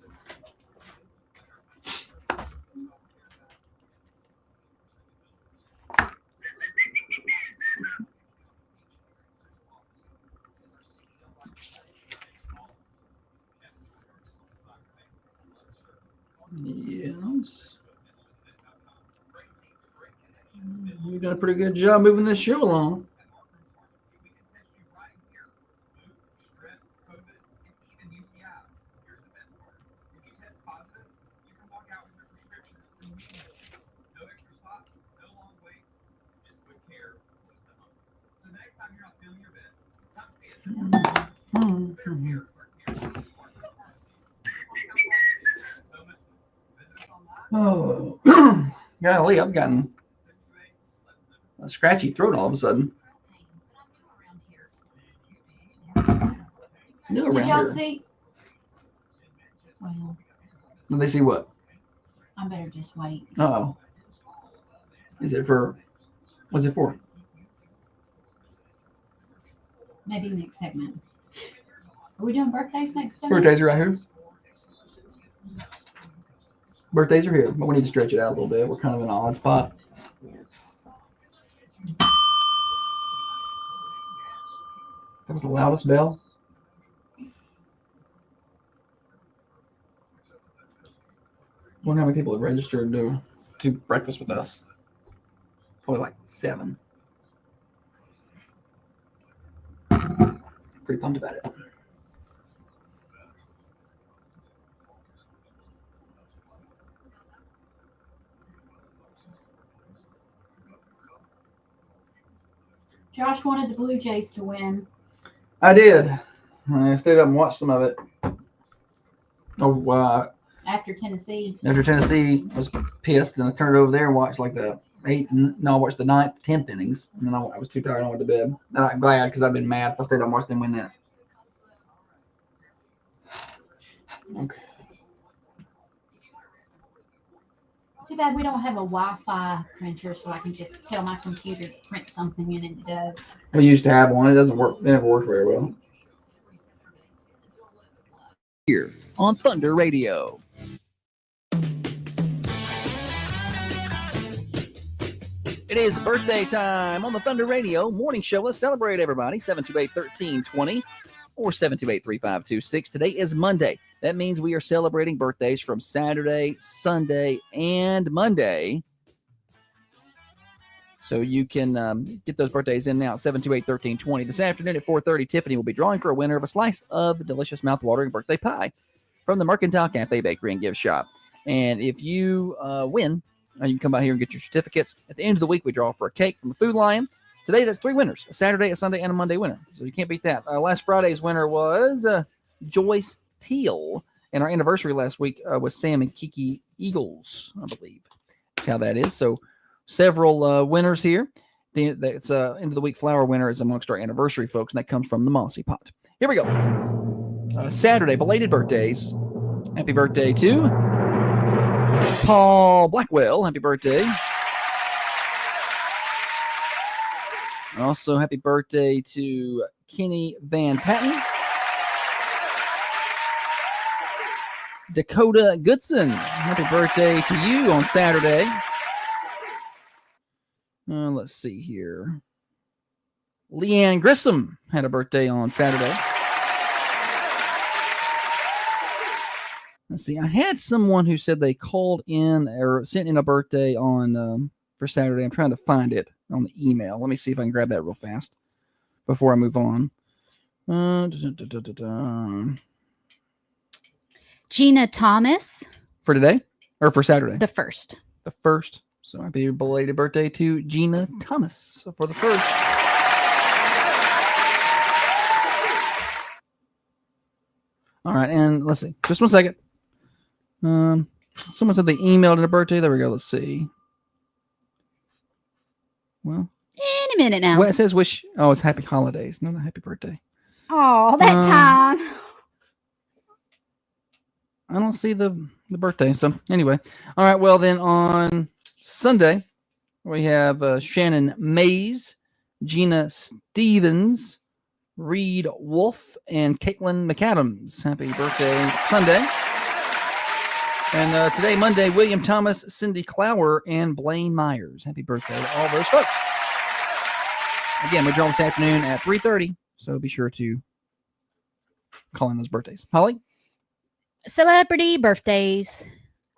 Yes. You've done a pretty good job moving this show along. Oh, golly, I've gotten a scratchy throat all of a sudden. New Did around y'all here. see? Well, Did they see what? I better just wait. Uh-oh. Is it for, what's it for? Maybe next segment. Are we doing birthdays next segment? Birthdays are right here. Birthdays are here, but we need to stretch it out a little bit. We're kind of in an odd spot. That was the loudest bell. I wonder how many people have registered to do breakfast with us. Probably like 7. Pretty pumped about it. Josh wanted the Blue Jays to win. I did. I stayed up and watched some of it. Oh, After Tennessee. after Tennessee was pissed, and I turned over there and watched like the 8th, no, I watched the 9th, 10th innings, and then I was too tired and I went to bed. And I'm glad because I've been mad if I stayed up and watched them win that. Okay. Too bad we don't have a Wi-Fi printer so I can just tell my computer to print something and it does. We used to have one. It doesn't work. It never worked very well. Here on Thunder Radio. It is birthday time on the Thunder Radio morning show. Let's celebrate, everybody. 728-1320 or 728-3526. Today is Monday. That means we are celebrating birthdays from Saturday, Sunday, and Monday. So you can get those birthdays in now at 728-1320. This afternoon at 4:30, Tiffany will be drawing for a winner of a slice of delicious mouth-watering birthday pie from the Mercantile Cafe Bakery and Gift Shop. And if you win, you can come by here and get your certificates. At the end of the week, we draw for a cake from the Food Lion. Today, that's 3 winners, a Saturday, a Sunday, and a Monday winner. So you can't beat that. Last Friday's winner was Joyce Teal. And our anniversary last week was Sam and Kiki Eagles, I believe. That's how that is. So several winners here. That's end of the week flower winner is amongst our anniversary folks, and that comes from the Mossy Pot. Here we go. Saturday, belated birthdays. Happy birthday to Paul Blackwell. Happy birthday. Also, happy birthday to Kenny Van Patten. Dakota Goodson. Happy birthday to you on Saturday. Let's see here. Leanne Grissom had a birthday on Saturday. Let's see. I had someone who said they called in or sent in a birthday on for Saturday. I'm trying to find it on the email. Let me see if I can grab that real fast before I move on. Gina Thomas. For today or for Saturday? The first. The first. So happy belated birthday to Gina Thomas for the first. All right, and let's see. Just 1 second. Someone said they emailed in a birthday. There we go. Let's see. Well, in a minute now. Well, it says wish. Oh, it's happy holidays, not a happy birthday. Oh, that time. I don't see the birthday. So anyway, all right. Well, then on Sunday we have Shannon Mays, Gina Stevens, Reed Wolf, and Caitlin McAdams. Happy birthday Sunday. And today, Monday, William Thomas, Cindy Clower, and Blaine Myers. Happy birthday to all those folks. Again, we draw this afternoon at 3:30, so be sure to call in those birthdays. Holly? Celebrity birthdays.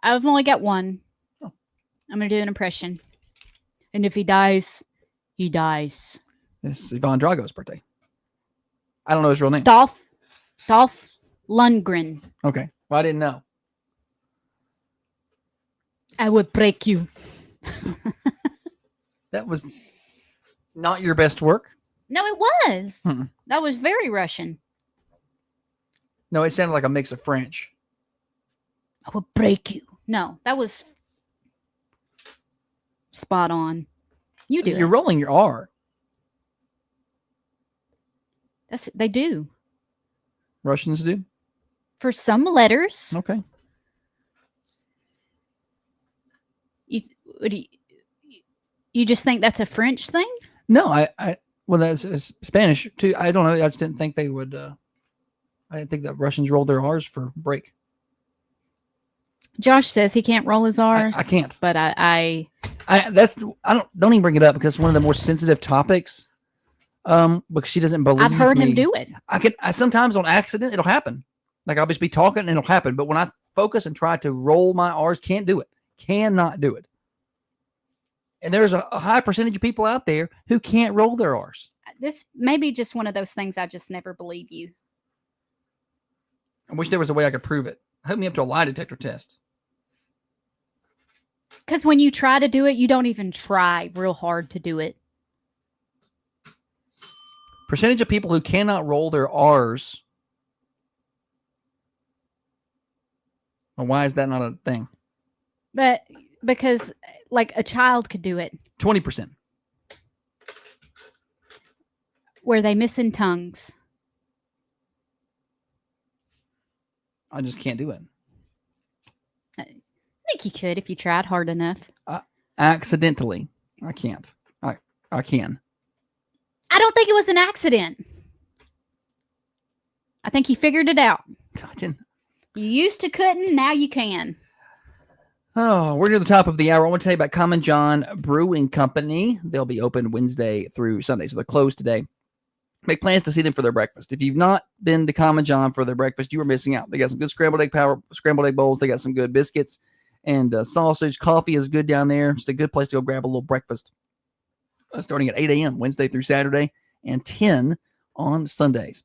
I've only got one. Oh. I'm going to do an impression. And if he dies, he dies. It's Ivan Drago's birthday. I don't know his real name. Dolph Lundgren. Okay. Well, I didn't know. I would break you. That was not your best work? No, it was. That was very Russian. No, it sounded like a mix of French. I will break you. No, that was spot on. You do. You're rolling your R. They do. Russians do? For some letters. Okay. You just think that's a French thing? No, well, that's Spanish too. I don't know. I just didn't think they would. I didn't think that Russians rolled their R's for break. Josh says he can't roll his R's. I can't. But I don't even bring it up because it's one of the more sensitive topics. Because she doesn't believe. I've heard him do it. I sometimes on accident it'll happen. Like I'll just be talking and it'll happen. But when I focus and try to roll my R's, can't do it. Cannot do it. And there's a high percentage of people out there who can't roll their R's. This may be just one of those things I just never believe you. I wish there was a way I could prove it. Hook me up to a lie detector test. Because when you try to do it, you don't even try real hard to do it. Percentage of people who cannot roll their R's. Well, why is that not a thing? But because like a child could do it. 20%. Were they missing tongues? I just can't do it. I think you could if you tried hard enough. Accidentally. I can't. I can. I don't think it was an accident. I think you figured it out. I didn't. You used to couldn't, now you can. Oh, we're near the top of the hour. I want to tell you about Common John Brewing Company. They'll be open Wednesday through Sunday, so they're closed today. Make plans to see them for their breakfast. If you've not been to Common John for their breakfast, you are missing out. They got some good scrambled egg bowls. They got some good biscuits and sausage. Coffee is good down there. Just a good place to go grab a little breakfast. Starting at 8 a.m. Wednesday through Saturday and 10 on Sundays.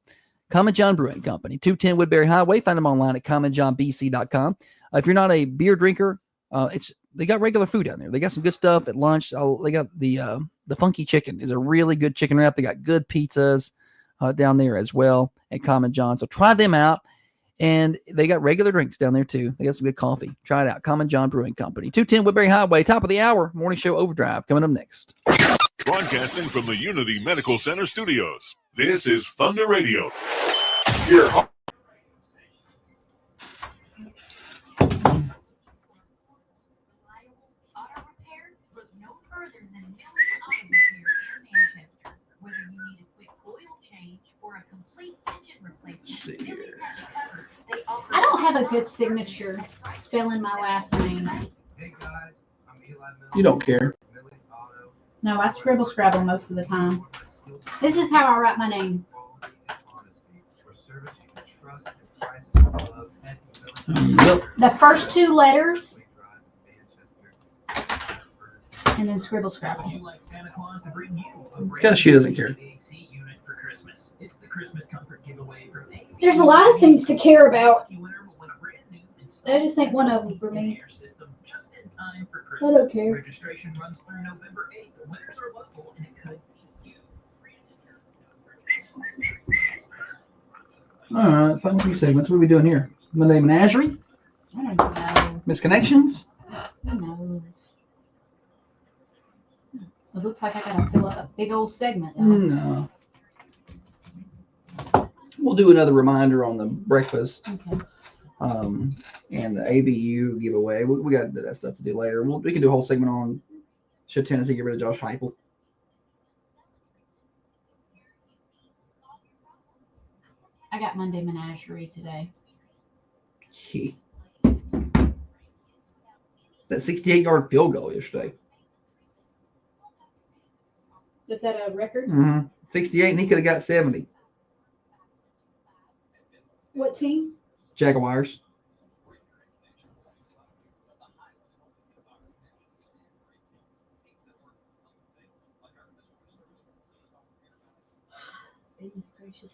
Common John Brewing Company, 210 Woodbury Highway. Find them online at commonjohnbc.com. If you're not a beer drinker, they got regular food down there. They got some good stuff at lunch. They got the Funky Chicken is a really good chicken wrap. They got good pizzas down there as well at Common John. So try them out. And they got regular drinks down there too. They got some good coffee. Try it out. Common John Brewing Company, 210 Woodbury Highway. Top of the hour. Morning Show Overdrive coming up next. Broadcasting from the Unity Medical Center studios. This is Thunder Radio. Your home. I don't have a good signature spelling my last name. You don't care. No, I scribble scrabble most of the time. This is how I write my name. Yep. The first two letters, and then scribble scrabble. Because she doesn't care. There's a lot of things to care about. That just ain't one of them for me. I don't care. Registration runs through November 8th. The winners are local, and it could be you. All right, final few segments. What are we doing here? Monday Menagerie? I don't know. Misconnections? Who knows? It looks like I gotta fill up a big old segment. No. We'll do another reminder on the breakfast. Okay. And the AVU giveaway. We got to do that stuff to do later. We can do a whole segment on should Tennessee get rid of Josh Heupel. I got Monday Menagerie today. That 68-yard field goal yesterday. Is that a record? 68, and he could have got 70. What team? Jaguars. Goodness gracious.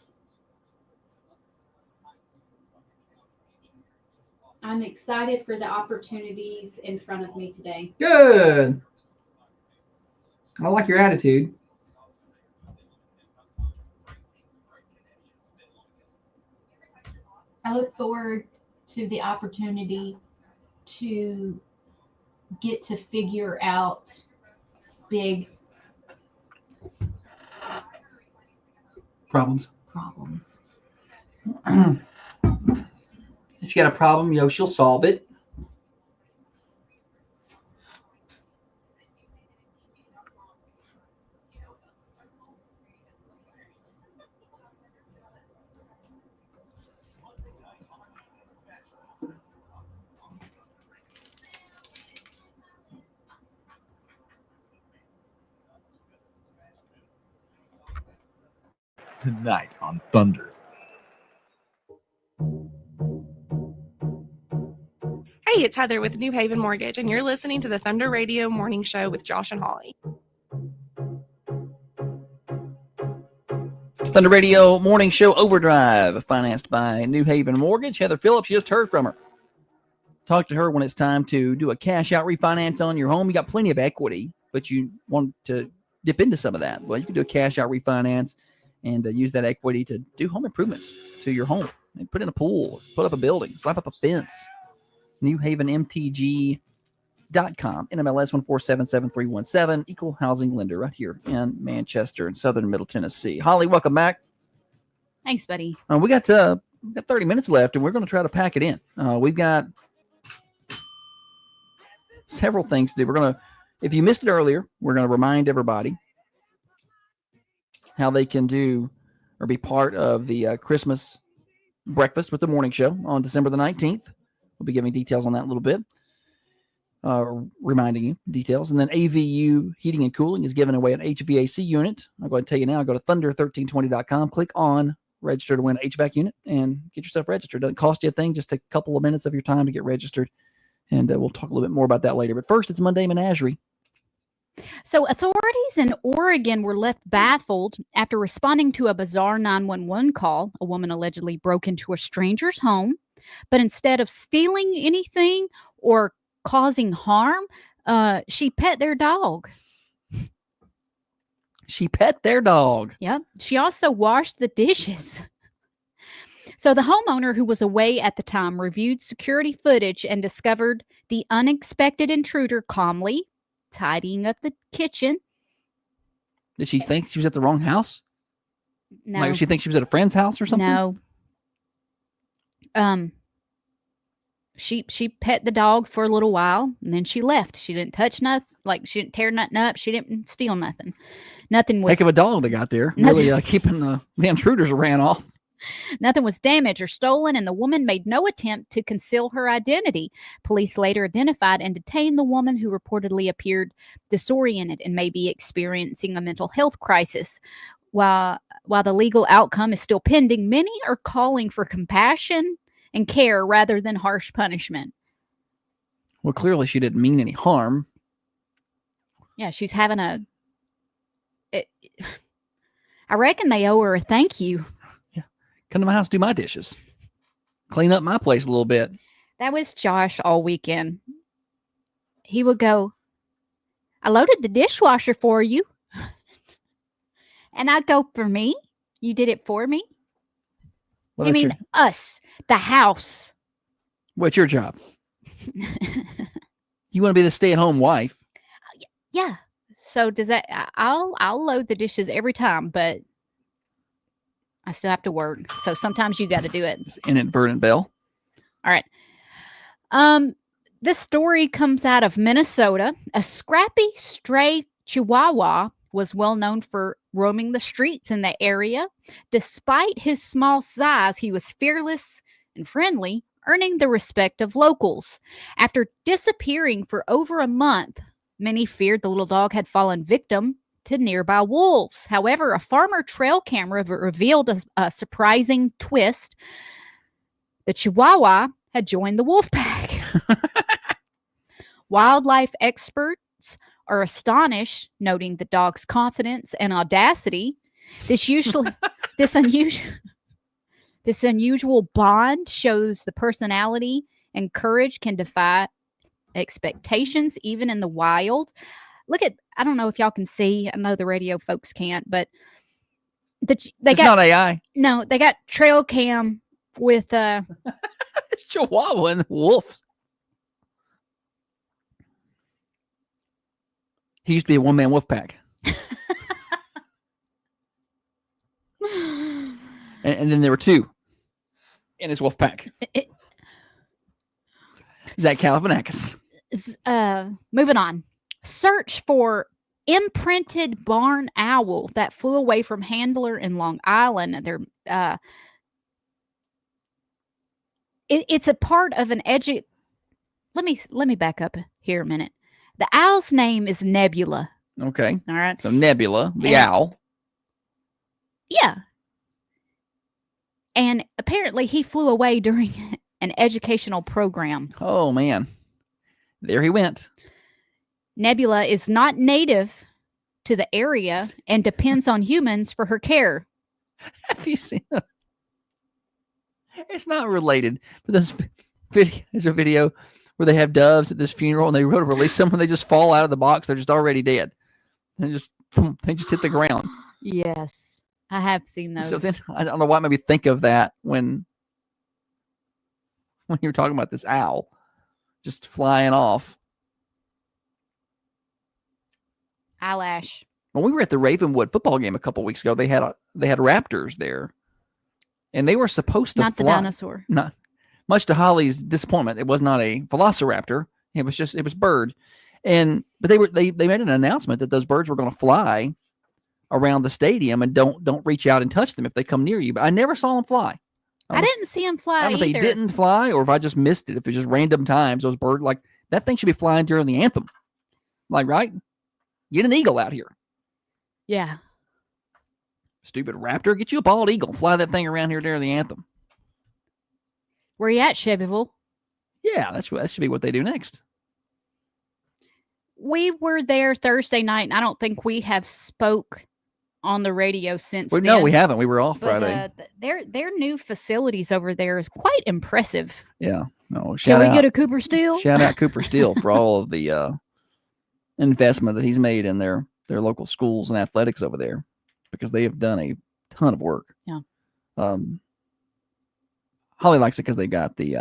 I'm excited for the opportunities in front of me today. Good. I like your attitude. I look forward to the opportunity to get to figure out big Problems. If you got a problem, she'll solve it. Tonight on Thunder. Hey, it's Heather with New Haven Mortgage, and you're listening to the Thunder Radio Morning Show with Josh and Holly. Thunder Radio Morning Show Overdrive, financed by New Haven Mortgage. Heather Phillips, you just heard from her. Talk to her when it's time to do a cash out refinance on your home. You got plenty of equity, but you want to dip into some of that. Well, you can do a cash out refinance and use that equity to do home improvements to your home. And put in a pool, put up a building, slap up a fence. NewHavenMTG.com, NMLS 1477317, equal housing lender right here in Manchester and southern Middle Tennessee. Holly, welcome back. Thanks, buddy. We got 30 minutes left, and we're going to try to pack it in. We've got several things to do. If you missed it earlier, we're going to remind everybody how they can do or be part of the Christmas breakfast with the morning show on December the 19th. We'll be giving details on that in a little bit, reminding you details. And then AVU Heating and Cooling is giving away an HVAC unit. I'll go ahead and tell you now. Go to thunder1320.com, click on register to win an HVAC unit, and get yourself registered. Doesn't cost you a thing. Just take a couple of minutes of your time to get registered. And we'll talk a little bit more about that later. But first, it's Monday Menagerie. So authorities in Oregon were left baffled after responding to a bizarre 911 call. A woman allegedly broke into a stranger's home, but instead of stealing anything or causing harm, she pet their dog. She pet their dog. Yep. She also washed the dishes. So the homeowner, who was away at the time, reviewed security footage and discovered the unexpected intruder calmly tidying up the kitchen. Did she think she was at the wrong house? No. Like, she think she was at a friend's house or something? No. She pet the dog for a little while, and then she left. She didn't touch nothing. Like, she didn't tear nothing up. She didn't steal nothing. Nothing was... Heck of a dog they got there. Really keeping the intruders ran off. Nothing was damaged or stolen, and the woman made no attempt to conceal her identity. Police later identified and detained the woman, who reportedly appeared disoriented and may be experiencing a mental health crisis. While the legal outcome is still pending, many are calling for compassion and care rather than harsh punishment. Well, clearly she didn't mean any harm. Yeah, she's having I reckon they owe her a thank you. Yeah. Come to my house, do my dishes. Clean up my place a little bit. That was Josh all weekend. He would go, I loaded the dishwasher for you. And I'd go, for me? You did it for me? Well, you mean us, the house. What's your job? You want to be the stay-at-home wife. Yeah. So does that, I'll load the dishes every time, but I still have to work. So sometimes you got to do it. It's inadvertent, Bell. All right. This story comes out of Minnesota. A scrappy stray Chihuahua was well known for roaming the streets in the area. Despite his small size, he was fearless and friendly, earning the respect of locals. After disappearing for over a month, many feared the little dog had fallen victim to nearby wolves. However, a farmer trail camera revealed a surprising twist. The Chihuahua had joined the wolf pack. Wildlife experts are astonished, noting the dog's confidence and audacity. This unusual bond shows the personality and courage can defy expectations, even in the wild. Look at, I don't know if y'all can see, I know the radio folks can't, but it's not AI. No, they got trail cam with it's Chihuahua and the wolf. He used to be a one-man wolf pack. and then there were two in his wolf pack. Zach Galifianakis. Moving on. Search for imprinted barn owl that flew away from handler in Long Island. It's a part of an Let me back up here a minute. The owl's name is Nebula. Okay. All right. So Nebula, the owl. Yeah. And apparently he flew away during an educational program. Oh, man. There he went. Nebula is not native to the area and depends on humans for her care. Have you seen them? It's not related, but this video is a video where they have doves at this funeral and they go to release them and they just fall out of the box. They're just already dead. They just hit the ground. Yes, I have seen those. So then I don't know why it made me think of that when you were talking about this owl just flying off. Eyelash. When we were at the Ravenwood football game a couple weeks ago, they had raptors there, and they were supposed to not fly. the dinosaur. Not much to Holly's disappointment. It was not a velociraptor. It was bird, but they made an announcement that those birds were going to fly around the stadium and don't reach out and touch them if they come near you. But I never saw them fly. I didn't see them fly. I don't know if either. they didn't fly or if I just missed it. If it's just random times, those birds that thing should be flying during the anthem. Right? Get an eagle out here. Yeah. Stupid raptor. Get you a bald eagle. Fly that thing around here during the anthem. Where you at, Chebyville? Yeah, that should be what they do next. We were there Thursday night, and I don't think we have spoke on the radio since then. No, we haven't. We were off But, Friday. their new facilities over there is quite impressive. Yeah. No, Can we get a Cooper Steel? Shout out Cooper Steel for all of the investment that he's made in their local schools and athletics over there, because they have done a ton of work. Yeah. Holly likes it because they got the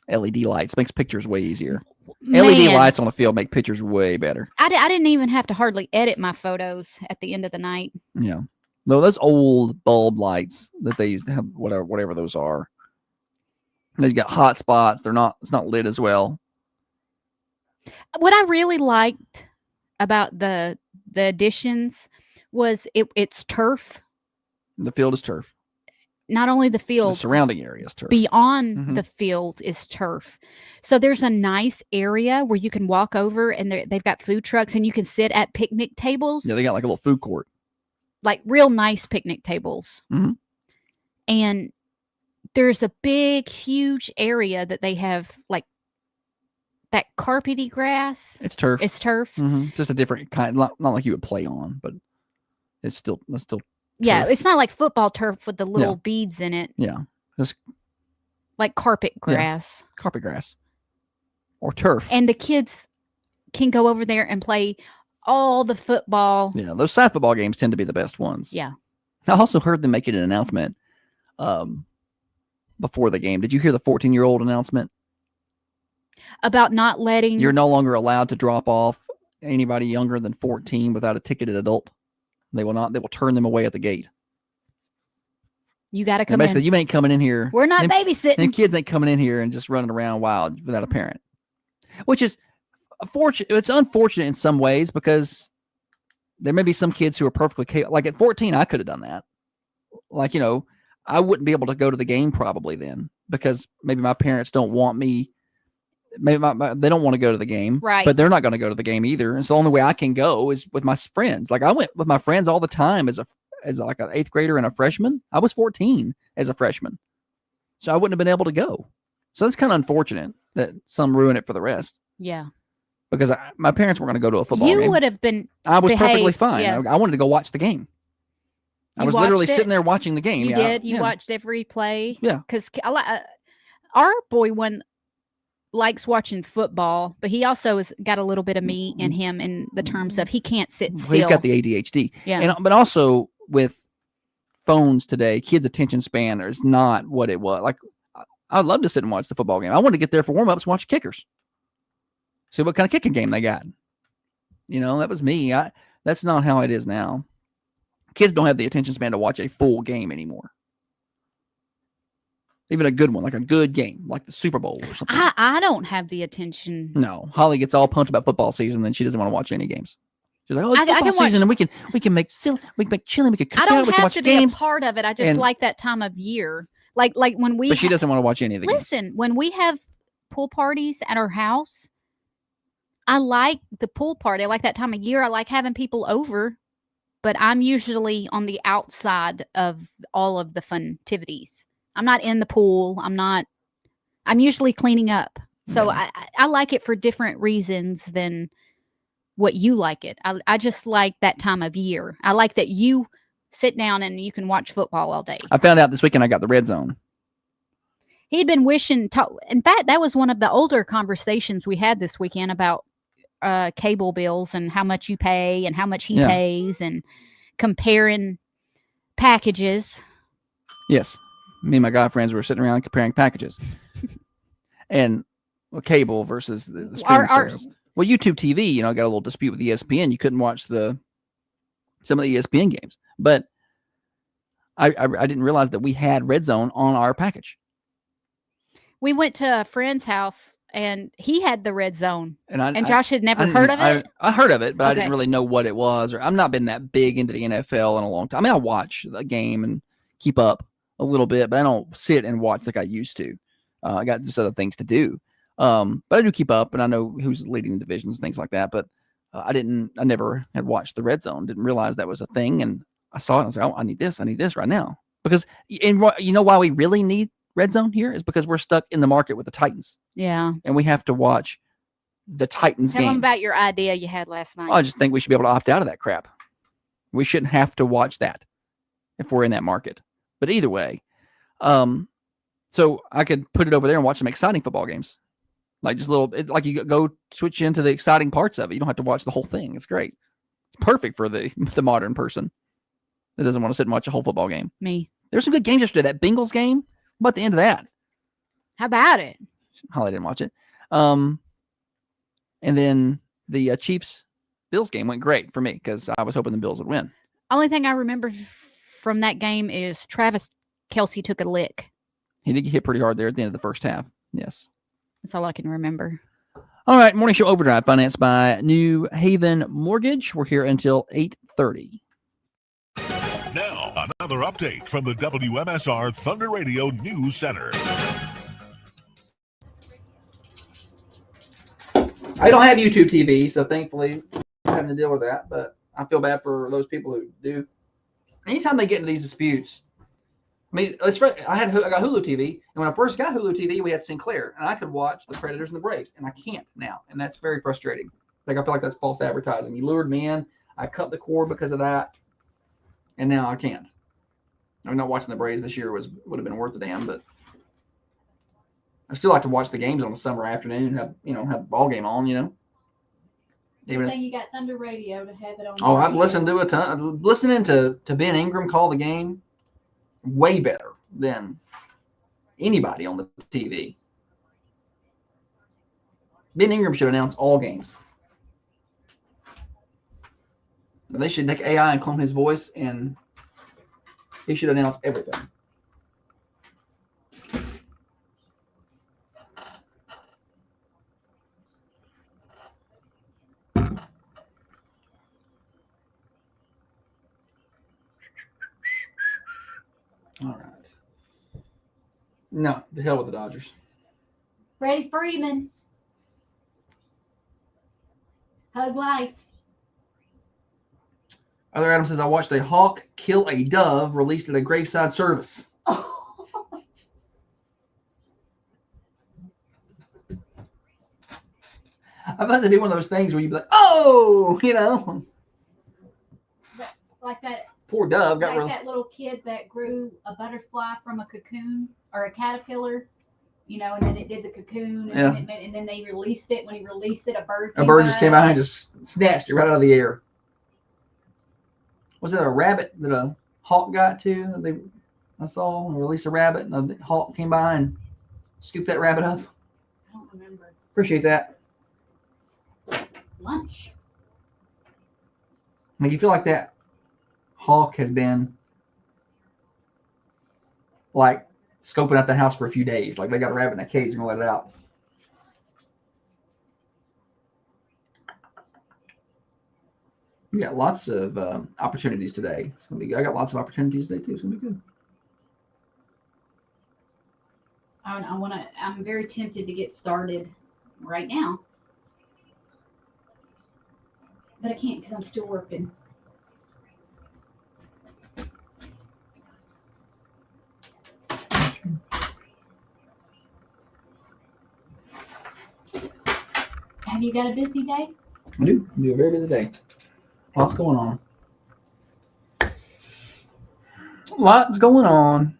LED lights. Makes pictures way easier. Man, LED lights on a field make pictures way better. I didn't even have to hardly edit my photos at the end of the night. Yeah. No, those old bulb lights that they used to have, whatever those are. They've got hot spots. It's not lit as well. What I really liked about the additions was it's turf. The field is turf. Not only the field, The surrounding area is turf. beyond the field is turf. So there's a nice area where you can walk over, and they've got food trucks, and you can sit at picnic tables. Yeah, they got like a little food court. like real nice picnic tables. Mhm. And there's a big, huge area that they have like that carpety grass. It's turf. It's turf. Just a different kind, not like you would play on, but that's still Yeah, turf. it's not like football turf with the little beads in it. Yeah, just like carpet grass. Carpet grass or turf. And the kids can go over there and play all the football. Yeah, those side football games tend to be the best ones. Yeah. I also heard them making an announcement before the game. Did you hear the 14-year-old announcement? About not letting You're no longer allowed to drop off anybody younger than 14 without a ticketed adult. They will turn them away at the gate. You got to And come basically, in. you ain't coming in here. We're not them babysitting. kids ain't coming in here and just running around wild without a parent. Which is it's unfortunate in some ways because there may be some kids who are perfectly capable. Like at 14, I could have done that. Like, I wouldn't be able to go to the game probably then because maybe my parents don't want me. Maybe they don't want to go to the game, Right. But they're not going to go to the game either. And so the only way I can go is with my friends. Like I went with my friends all the time as like an 8th grader and a freshman. I was 14 as a freshman, so I wouldn't have been able to go. So that's kind of unfortunate that some ruin it for the rest. Yeah. Because my parents weren't going to go to a football game. You would have been. I was perfectly behaved, fine. yeah. I wanted to go watch the game. I You was literally watched it? sitting there watching the game. You Yeah, did. You yeah. watched every play. Yeah. Because our boy likes watching football, but he also has got a little bit of me in him in the terms of he can't sit still. Well, he's got the ADHD. Yeah. But also with phones today, kids' attention span is not what it was. Like I'd love to sit and watch the football game. I wanted to get there for warm-ups and watch kickers. See what kind of kicking game they got. That was me. That's not how it is now. Kids don't have the attention span to watch a full game anymore. Even a good one, like a good game, like the Super Bowl or something. I don't have the attention. No, Holly gets all pumped about football season, then she doesn't want to watch any games. She's like, "Oh, it's I football can watch- season, and we can make chili, we can cook I out, don't we can have watch to games." be a part of it. I just And- like that time of year. Like when we But she doesn't want to watch any of the games. listen, when we have pool parties at our house, I like the pool party. I like that time of year. I like having people over, but I'm usually on the outside of all of the fun activities. I'm not in the pool. I'm usually cleaning up. So I like it for different reasons than what you like it. I just like that time of year. I like that you sit down and you can watch football all day. I found out this weekend I got the red zone. He'd been wishing. In fact, that was one of the older conversations we had this weekend about cable bills and how much you pay and how much he pays and comparing packages. Yes. Me and my guy friends were sitting around comparing packages. And cable versus the streaming service. Well, YouTube TV, got a little dispute with ESPN. You couldn't watch some of the ESPN games. But I didn't realize that we had Red Zone on our package. We went to a friend's house and he had the Red Zone. And Josh had never heard of it? I heard of it, but I Okay. didn't really know what it was. Or I've not been that big into the NFL in a long time. I mean, I watch the game and keep up a little bit, but I don't sit and watch like I used to. I got just other things to do. But I do keep up, and I know who's leading the divisions, things like that. But I never had watched the Red Zone. Didn't realize that was a thing, and I saw it. And I was like, oh, I need this right now. Because you know why we really need Red Zone here is because we're stuck in the market with the Titans. Yeah. And we have to watch the Titans Tell game. them about your idea you had last night. I just think we should be able to opt out of that crap. We shouldn't have to watch that if we're in that market. But either way, so I could put it over there and watch some exciting football games. Like just like you go switch into the exciting parts of it. You don't have to watch the whole thing. It's great. It's perfect for the modern person that doesn't want to sit and watch a whole football game. Me. There's some good games yesterday. That Bengals game. What about the end of that? How about it? Holly didn't watch it. And then the Chiefs Bills game went great for me because I was hoping the Bills would win. Only thing I remember from that game is Travis Kelce took a lick. He did get hit pretty hard there at the end of the first half. Yes. That's all I can remember. All right. Morning Show Overdrive financed by New Haven Mortgage. We're here until 8:30. Now, another update from the WMSR Thunder Radio News Center. I don't have YouTube TV, so thankfully I'm having to deal with that, but I feel bad for those people who do. anytime they get into these disputes, I mean, I got Hulu TV, and when I first got Hulu TV, we had Sinclair, and I could watch the Predators and the Braves, and I can't now, and that's very frustrating. Like, I feel like that's false advertising. You lured me in. I cut the cord because of that, and now I can't. I'm not watching the Braves this year would have been worth a damn, but I still like to watch the games on a summer afternoon. Have the ball game on, Good thing you got Thunder Radio to have it on. Oh, I've listened to a ton. Listening to Ben Ingram call the game, way better than anybody on the TV. Ben Ingram should announce all games. They should take AI and clone his voice, and he should announce everything. All right. No, the hell with the Dodgers. Freddie Freeman. Hug life. Other Adam says, I watched a hawk kill a dove released at a graveside service. I've had to do one of those things where you'd be like, oh, Like that. Poor dove got like that little kid that grew a butterfly from a cocoon or a caterpillar, and then it did the cocoon, and, and then they released it. When he released it, a bird just came out and just snatched it right out of the air. Was it a rabbit that a hawk got to? I saw release a rabbit, and a hawk came by and scooped that rabbit up. I don't remember. Appreciate that. Lunch. I mean, you feel like that hawk has been like scoping out the house for a few days. Like they got a rabbit in a cage and gonna let it out. We got lots of opportunities today. It's gonna be. I got lots of opportunities today too. It's gonna be good. I'm very tempted to get started right now, but I can't because I'm still working. Have you got a busy day? I do. I do a very busy day. Lots going on. Lots going on.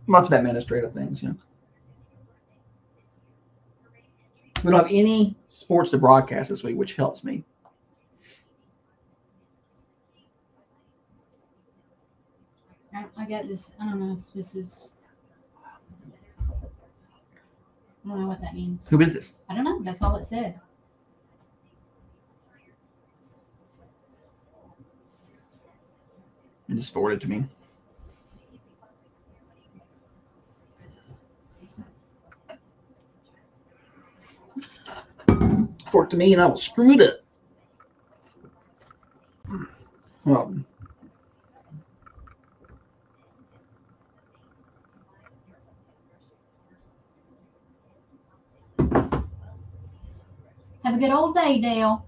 Lots of administrative things, We don't have any sports to broadcast this week, which helps me. I got this. I don't know if this is. I don't know what that means. Who is this? I don't know. That's all it said. And just forward it to me. Forward it to me, and I will screw it up. Well. Have a good old day, Dale.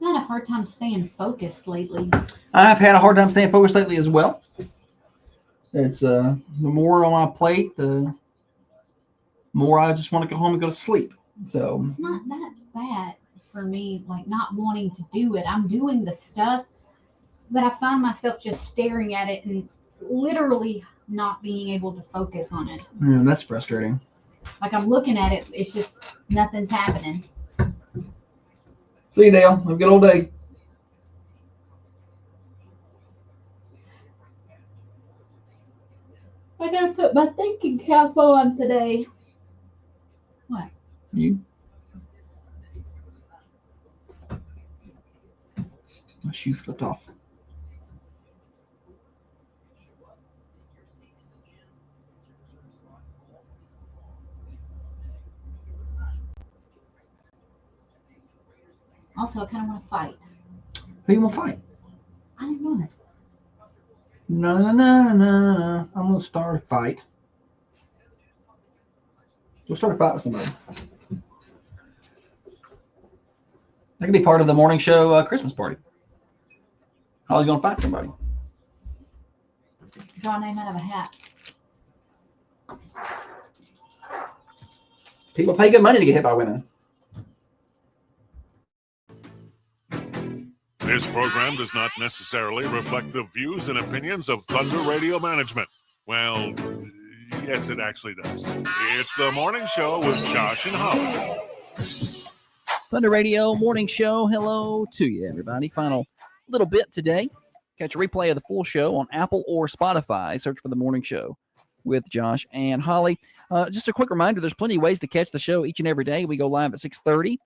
I've had a hard time staying focused lately. I've had a hard time staying focused lately as well. It's the more on my plate, the more I just want to go home and go to sleep. So it's not that bad for me, like not wanting to do it. I'm doing the stuff, but I find myself just staring at it and literally not being able to focus on it. Yeah, that's frustrating. Like I'm looking at it, it's just nothing's happening. See you, Dale. Have a good old day. I gotta put my thinking cap on today. What? You? My shoe flipped off. Also, I kind of want to fight. Who you want to fight? I didn't want it. No. I'm going to start a fight. We'll start a fight with somebody. That could be part of the morning show Christmas party. Holly's going to fight somebody. Draw a name out of a hat. People pay good money to get hit by women. This program does not necessarily reflect the views and opinions of Thunder Radio Management. Well, yes, it actually does. It's the morning show with Josh and Holly. Thunder Radio Morning Show. Hello to you, everybody. Final little bit today. Catch a replay of the full show on Apple or Spotify. Search for the morning show with Josh and Holly. Just a quick reminder, there's plenty of ways to catch the show each and every day. We go live at 6:30,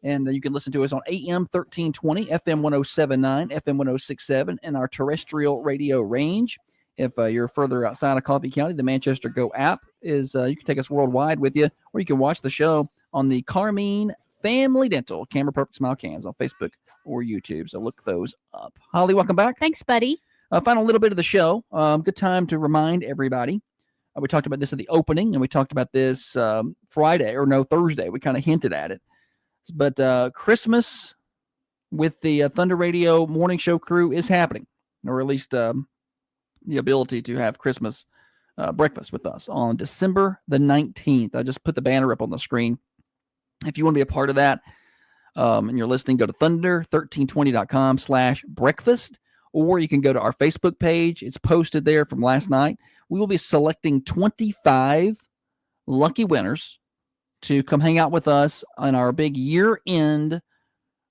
and you can listen to us on AM 1320, FM 1079, FM 1067, and our terrestrial radio range. If you're further outside of Coffee County, the Manchester Go app is, you can take us worldwide with you, or you can watch the show on the Carmine Family Dental Camera Perfect Smile Cams on Facebook or YouTube. So look those up. Holly, welcome back. Thanks, buddy. Final little bit of the show. Good time to remind everybody. We talked about this at the opening, and we talked about this Thursday. We kind of hinted at it. But Christmas with the Thunder Radio Morning Show crew is happening, or at least the ability to have Christmas breakfast with us on December the 19th. I just put the banner up on the screen. If you want to be a part of that and you're listening, go to thunder1320.com/breakfast, or you can go to our Facebook page. It's posted there from last night. We will be selecting 25 lucky winners to come hang out with us on our big year-end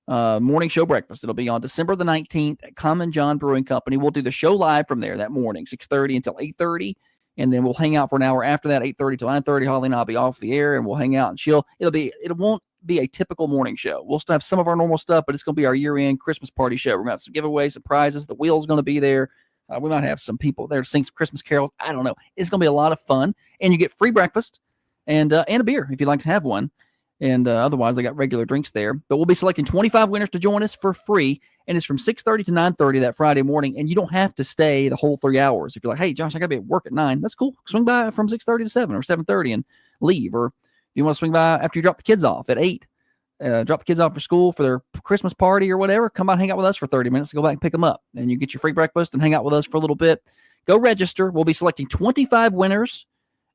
morning show breakfast. It'll be on December the 19th at Common John Brewing Company. We'll do the show live from there that morning, 6:30 until 8:30. And then we'll hang out for an hour after that, 8:30 till 9:30. Holly and I'll be off the air, and we'll hang out and chill. It won't be a typical morning show. We'll still have some of our normal stuff, but it's going to be our year-end Christmas party show. We're going to have some giveaways, some prizes. The wheel's going to be there. We might have some people there to sing some Christmas carols. I don't know. It's going to be a lot of fun, and you get free breakfast and a beer if you'd like to have one. And otherwise, they got regular drinks there. But we'll be selecting 25 winners to join us for free. And it's from 6:30 to 9:30 that Friday morning. And you don't have to stay the whole 3 hours. If you're like, hey, Josh, I got to be at work at 9. That's cool. Swing by from 6:30 to 7 or 7:30 and leave. Or if you want to swing by after you drop the kids off at 8, drop the kids off for school for their Christmas party or whatever, come by and hang out with us for 30 minutes, go back and pick them up. And you get your free breakfast and hang out with us for a little bit. Go register. We'll be selecting 25 winners,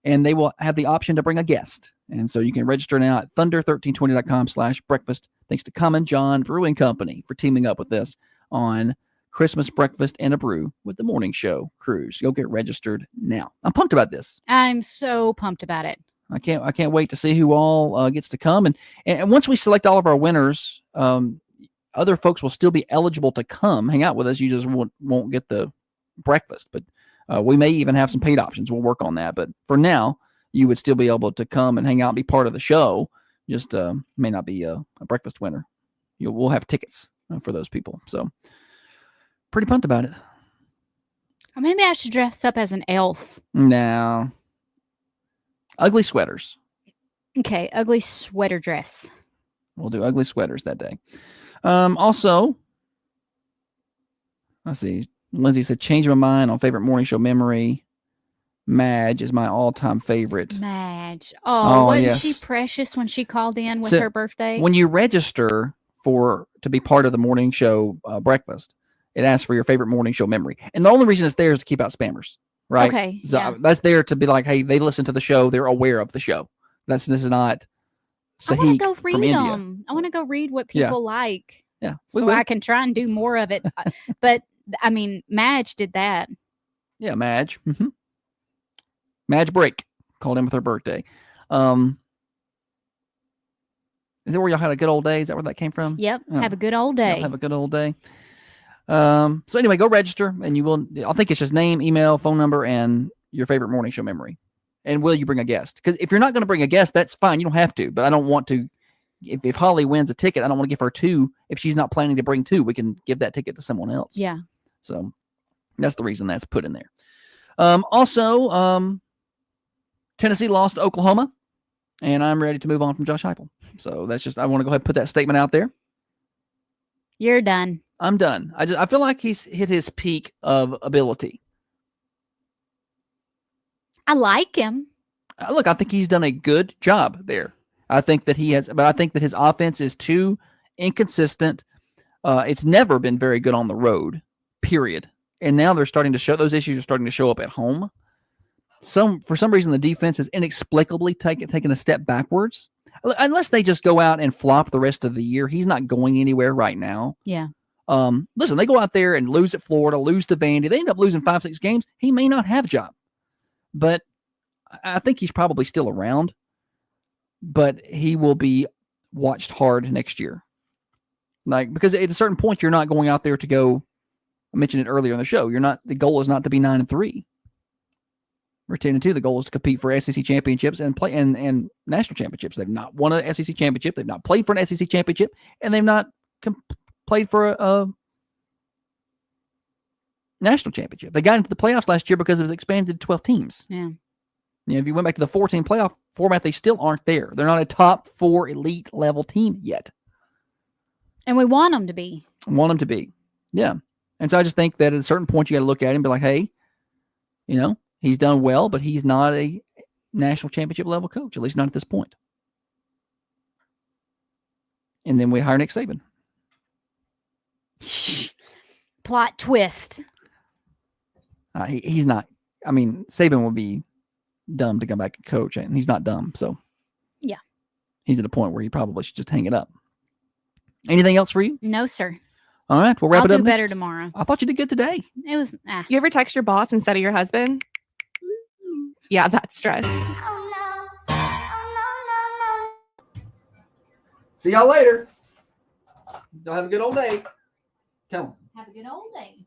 and they will have the option to bring a guest. And so you can register now at thunder1320.com/breakfast. Thanks to Common John Brewing Company for teaming up with us on Christmas breakfast and a brew with the morning show cruise. Go get registered now. I'm pumped about this. I'm so pumped about it. I can't wait to see who all gets to come. And once we select all of our winners, other folks will still be eligible to come hang out with us. You just won't get the breakfast, but we may even have some paid options. We'll work on that. But for now, you would still be able to come and hang out and be part of the show. Just may not be a breakfast winner. We'll have tickets for those people. So pretty pumped about it. Or maybe I should dress up as an elf. No. Ugly sweaters. Okay, ugly sweater dress. We'll do ugly sweaters that day. Also, let's see. Lindsay said, change my mind on favorite morning show memory. Madge is my all-time favorite. Madge. Oh, wasn't yes. she precious when she called in with So, her birthday? When you register to be part of the morning show breakfast, it asks for your favorite morning show memory. And the only reason it's there is to keep out spammers, right? Okay, So yeah. that's there to be like, hey, they listen to the show. They're aware of the show. This is not I want Sahik to go from read India. them. I want to go read what Yeah. people like. Yeah. we So will. I can try and do more of it. But, I mean, Madge did that. Yeah, Madge. Mm-hmm. Madge Break called in with her birthday. Is that where y'all had a good old day? Is that where that came from? Yep. Oh. Have a good old Y'all day. have a good old day. So anyway, go register, and you will. I think it's just name, email, phone number, and your favorite morning show memory. And will you bring a guest? Because if you're not going to bring a guest, that's fine. You don't have to. But I don't want to. If Holly wins a ticket, I don't want to give her 2. If she's not planning to bring 2, we can give that ticket to someone else. Yeah. So that's the reason that's put in there. Also, Tennessee lost to Oklahoma, and I'm ready to move on from Josh Heupel. So that's just, I want to go ahead and put that statement out there. You're done. I'm done. I feel like he's hit his peak of ability. I like him. Look, I think he's done a good job there. I think that but I think that his offense is too inconsistent. It's never been very good on the road, period. And now they're starting to show, those issues are starting to show up at home. For some reason, the defense is inexplicably taking a step backwards. Unless they just go out and flop the rest of the year, he's not going anywhere right now. Yeah. Listen, they go out there and lose at Florida, lose to Vandy. They end up losing 5-6 games. He may not have a job, but I think he's probably still around. But he will be watched hard next year. Because at a certain point, you're not going out there to go. I mentioned it earlier in the show. The goal is not to be 9-3. Or 10-2. The goal is to compete for SEC championships and play and national championships. They've not won an SEC championship. They've not played for an SEC championship, and they've not played for a national championship. They got into the playoffs last year because it was expanded to 12 teams. Yeah. If you went back to the 14 playoff format, they still aren't there. They're not a top 4 elite level team yet. And we want them to be. Yeah. And so I just think that at a certain point, you got to look at him and be like, hey, he's done well, but he's not a national championship level coach, at least not at this point. And then we hire Nick Saban. Plot twist. He's not. I mean, Saban would be dumb to come back and coach, and he's not dumb. So, yeah, he's at a point where he probably should just hang it up. Anything else for you? No, sir. All right, we'll wrap it up. I'll do better tomorrow. I thought you did good today. It was. You ever text your boss instead of your husband? Yeah, that's stress. See y'all later. Y'all have a good old day. Tell them. Have a good old day.